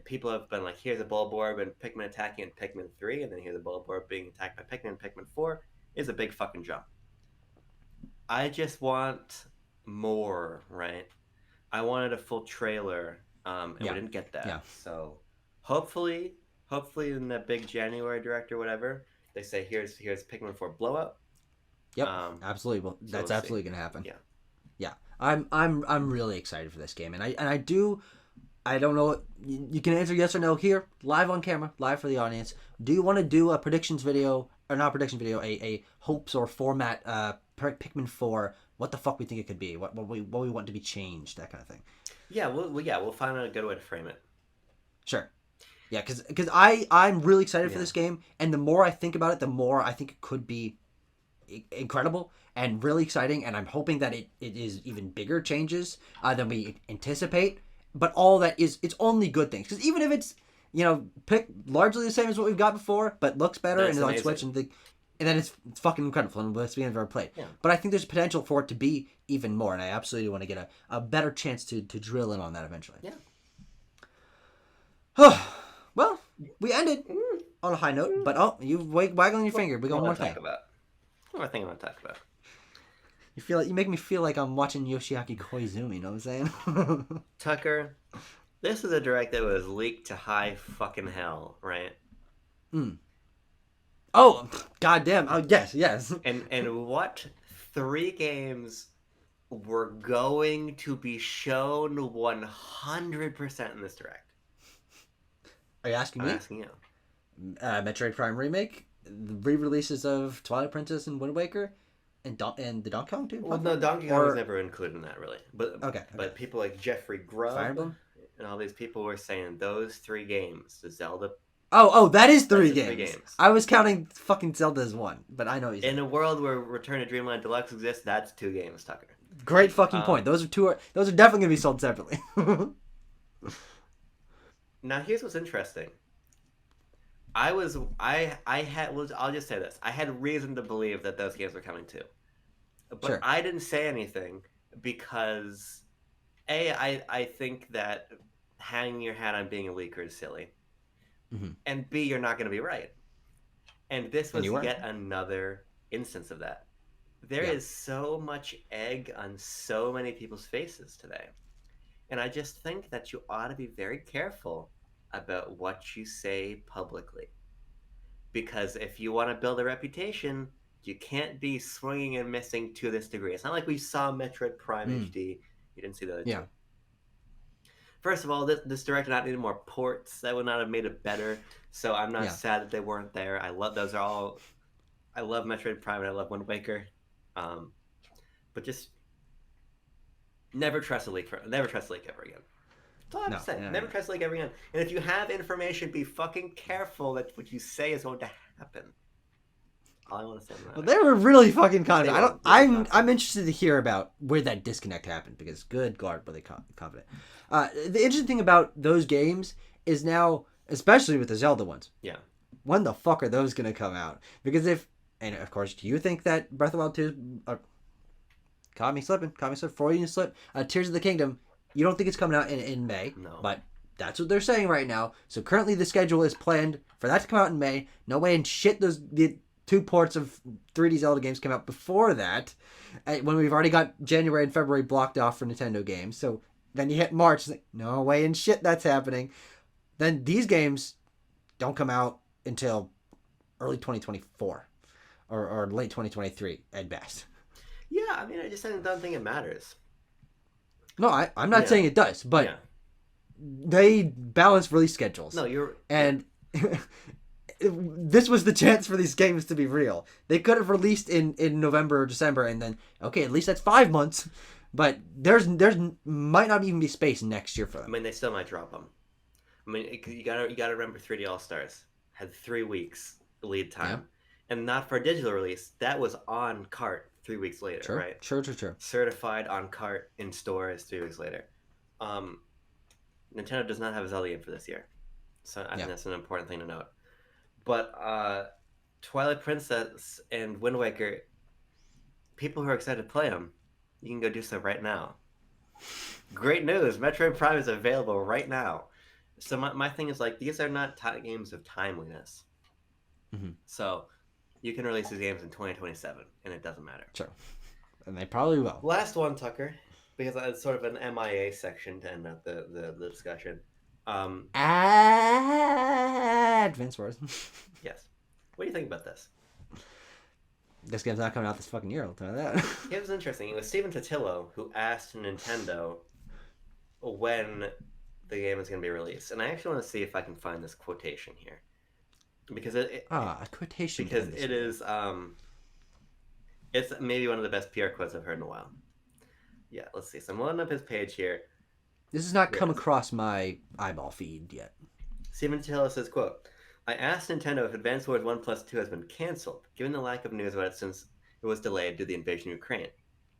B: People have been like, here's a Bulborb and Pikmin attacking in Pikmin 3, and then here's a Bulborb being attacked by Pikmin in Pikmin 4 is a big fucking jump. I just want more, right? I wanted a full trailer, and we didn't get that.
A: Yeah.
B: So hopefully in the big January direct or whatever, they say here's Pikmin 4 Blowout.
A: Yep, absolutely. Well, that's absolutely gonna happen. Yeah. I'm really excited for this game, and I don't know. You can answer yes or no here, live on camera, live for the audience. Do you want to do a predictions video, or not predictions video, a hopes or format Pikmin 4? What the fuck we think it could be? What we want to be changed, that kind of thing.
B: Yeah, we'll find a good way to frame it.
A: Sure. Yeah, because I'm really excited for this game, and the more I think about it, the more I think it could be incredible and really exciting, and I'm hoping that it is even bigger changes than we anticipate. But all that it's only good things, because even if it's largely the same as what we've got before, but looks better and is on Switch and then it's fucking incredible and let's be ever played. Yeah. But I think there's potential for it to be even more, and I absolutely want to get a better chance to drill in on that eventually.
B: Yeah.
A: Well, we ended on a high note, but you waggling your finger. We got one more thing.
B: One more thing I want to talk about.
A: You make me feel like I'm watching Yoshiaki Koizumi, you know what I'm saying?
B: Tucker, this is a direct that was leaked to high fucking hell, right?
A: Oh, goddamn. Oh, yes.
B: And what 3 games were going to be shown 100% in this direct?
A: Are you asking me?
B: I'm asking you.
A: Metroid Prime Remake, the re-releases of Twilight Princess and Wind Waker, and the Donkey Kong too?
B: Well, no, Donkey Kong was never included in that, really. But
A: but
B: people like Jeffrey Grubb
A: Fire Emblem?
B: And all these people were saying those 3 games, the Zelda.
A: Oh, that is 3 games. I was counting fucking Zelda as 1, but I know you said.
B: In a world where Return to Dreamland Deluxe exists, that's 2 games, Tucker.
A: Great fucking point. Those are definitely gonna be sold separately.
B: Now here's what's interesting. I'll just say this. I had reason to believe that those games were coming too. But
A: sure.
B: I didn't say anything because I think that hanging your hat on being a leaker is silly.
A: Mm-hmm.
B: And B, you're not going to be right. And this was yet another instance of that. There is so much egg on so many people's faces today. And I just think that you ought to be very careful about what you say publicly. Because if you want to build a reputation, you can't be swinging and missing to this degree. It's not like we saw Metroid Prime HD. You didn't see the other two. First of all, this direct not needed more ports. That would not have made it better. So I'm not sad that they weren't there. I love Metroid Prime and I love Wind Waker. But just never trust a leak ever again. That's all I have to say. Never trust a leak ever again. And if you have information, be fucking careful that what you say is going to happen. All I want to say.
A: Well, they were really fucking confident. I'm interested to hear about where that disconnect happened, because good God, were they confident. The interesting thing about those games is now, especially with the Zelda ones. Yeah. When the fuck are those going to come out? Because and of course, do you think that Breath of the Wild 2, caught me slipping, Freudian slip, Tears of the Kingdom, you don't think it's coming out in May?
B: No.
A: But that's what they're saying right now. So currently the schedule is planned for that to come out in May. No way in shit the 2 ports of 3D Zelda games came out before that, when we've already got January and February blocked off for Nintendo games. So then you hit March, it's like, no way in shit that's happening. Then these games don't come out until early 2024 or late 2023 at best.
B: Yeah, I mean, I just don't think it matters.
A: No, I'm not saying it does, but they balance release schedules.
B: No,
A: and this was the chance for these games to be real. They could have released in November or December, and then at least that's 5 months. But there's might not even be space next year for them.
B: I mean, they still might drop them. I mean, you gotta remember 3D All Stars had 3 weeks lead time, and not for a digital release. That was on cart 3 weeks later,
A: Sure.
B: right?
A: Sure.
B: Certified on cart in stores 3 weeks later. Um, Nintendo does not have a Zelda game for this year, so I think that's an important thing to note. But Twilight Princess and Wind Waker, people who are excited to play them, you can go do so right now. Great news! Metroid Prime is available right now. So my thing is like these are not games of timeliness.
A: Mm-hmm.
B: So you can release these games in 2027, and it doesn't matter.
A: Sure. And they probably will.
B: Last one, Tucker, because it's sort of an MIA section to end up the discussion.
A: Advance Wars.
B: Yes. What do you think about this?
A: This game's not coming out this fucking year, I'll tell you that.
B: It was interesting. It was Stephen Totillo who asked Nintendo when the game is going to be released. And I actually want to see if I can find this quotation here. Because
A: a quotation.
B: Because it is, it's maybe one of the best PR quotes I've heard in a while. Yeah, let's see. So I'm loading up his page here.
A: This has not come across my eyeball feed yet.
B: Stephen Totillo says, quote, I asked Nintendo if Advance Wars 1 Plus 2 has been cancelled, given the lack of news about it since it was delayed due to the invasion of Ukraine.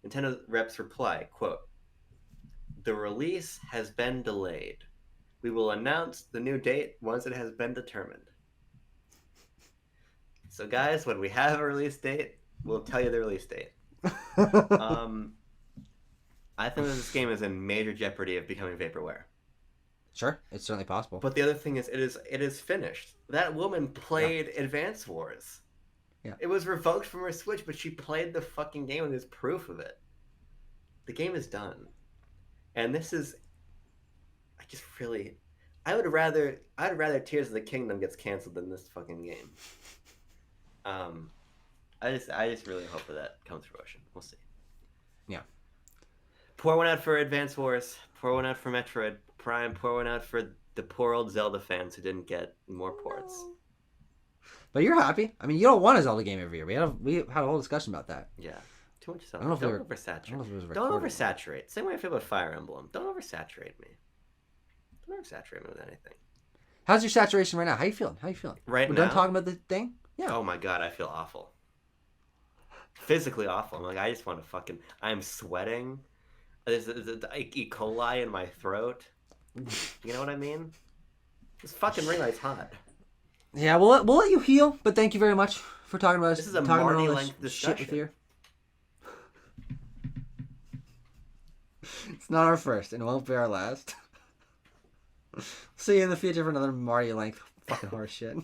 B: Nintendo reps reply, quote, the release has been delayed. We will announce the new date once it has been determined. So guys, when we have a release date, we'll tell you the release date. I think that this game is in major jeopardy of becoming vaporware.
A: Sure, it's certainly possible.
B: But the other thing is, it is finished. That woman played Advance Wars.
A: Yeah.
B: It was revoked from her Switch, but she played the fucking game and there's proof of it. The game is done. And this is... I'd rather Tears of the Kingdom gets canceled than this fucking game. I just really hope that comes to fruition. We'll see.
A: Yeah.
B: Pour one out for Advance Wars. Pour one out for Metroid Prime. Pour one out for the poor old Zelda fans who didn't get more ports.
A: But you're happy. I mean, you don't want a Zelda game every year. We had a whole discussion about that.
B: Yeah. Too much Zelda.
A: Don't
B: oversaturate. Don't oversaturate. Same way I feel about Fire Emblem. Don't oversaturate me. Don't oversaturate me with anything.
A: How's your saturation right now? How you feeling?
B: Right
A: We're
B: now?
A: done talking about the thing? Yeah.
B: Oh my god, I feel awful. Physically awful. I'm like, I just want to fucking... I'm sweating. There's E. coli in my throat. You know what I mean? This fucking ring light's hot.
A: Yeah, we'll let you heal, but thank you very much for talking about us.
B: This is a
A: talking
B: Marty-length discussion.
A: Shit with you. It's not our first, and it won't be our last. See you in the future for another Marty length fucking horse shit.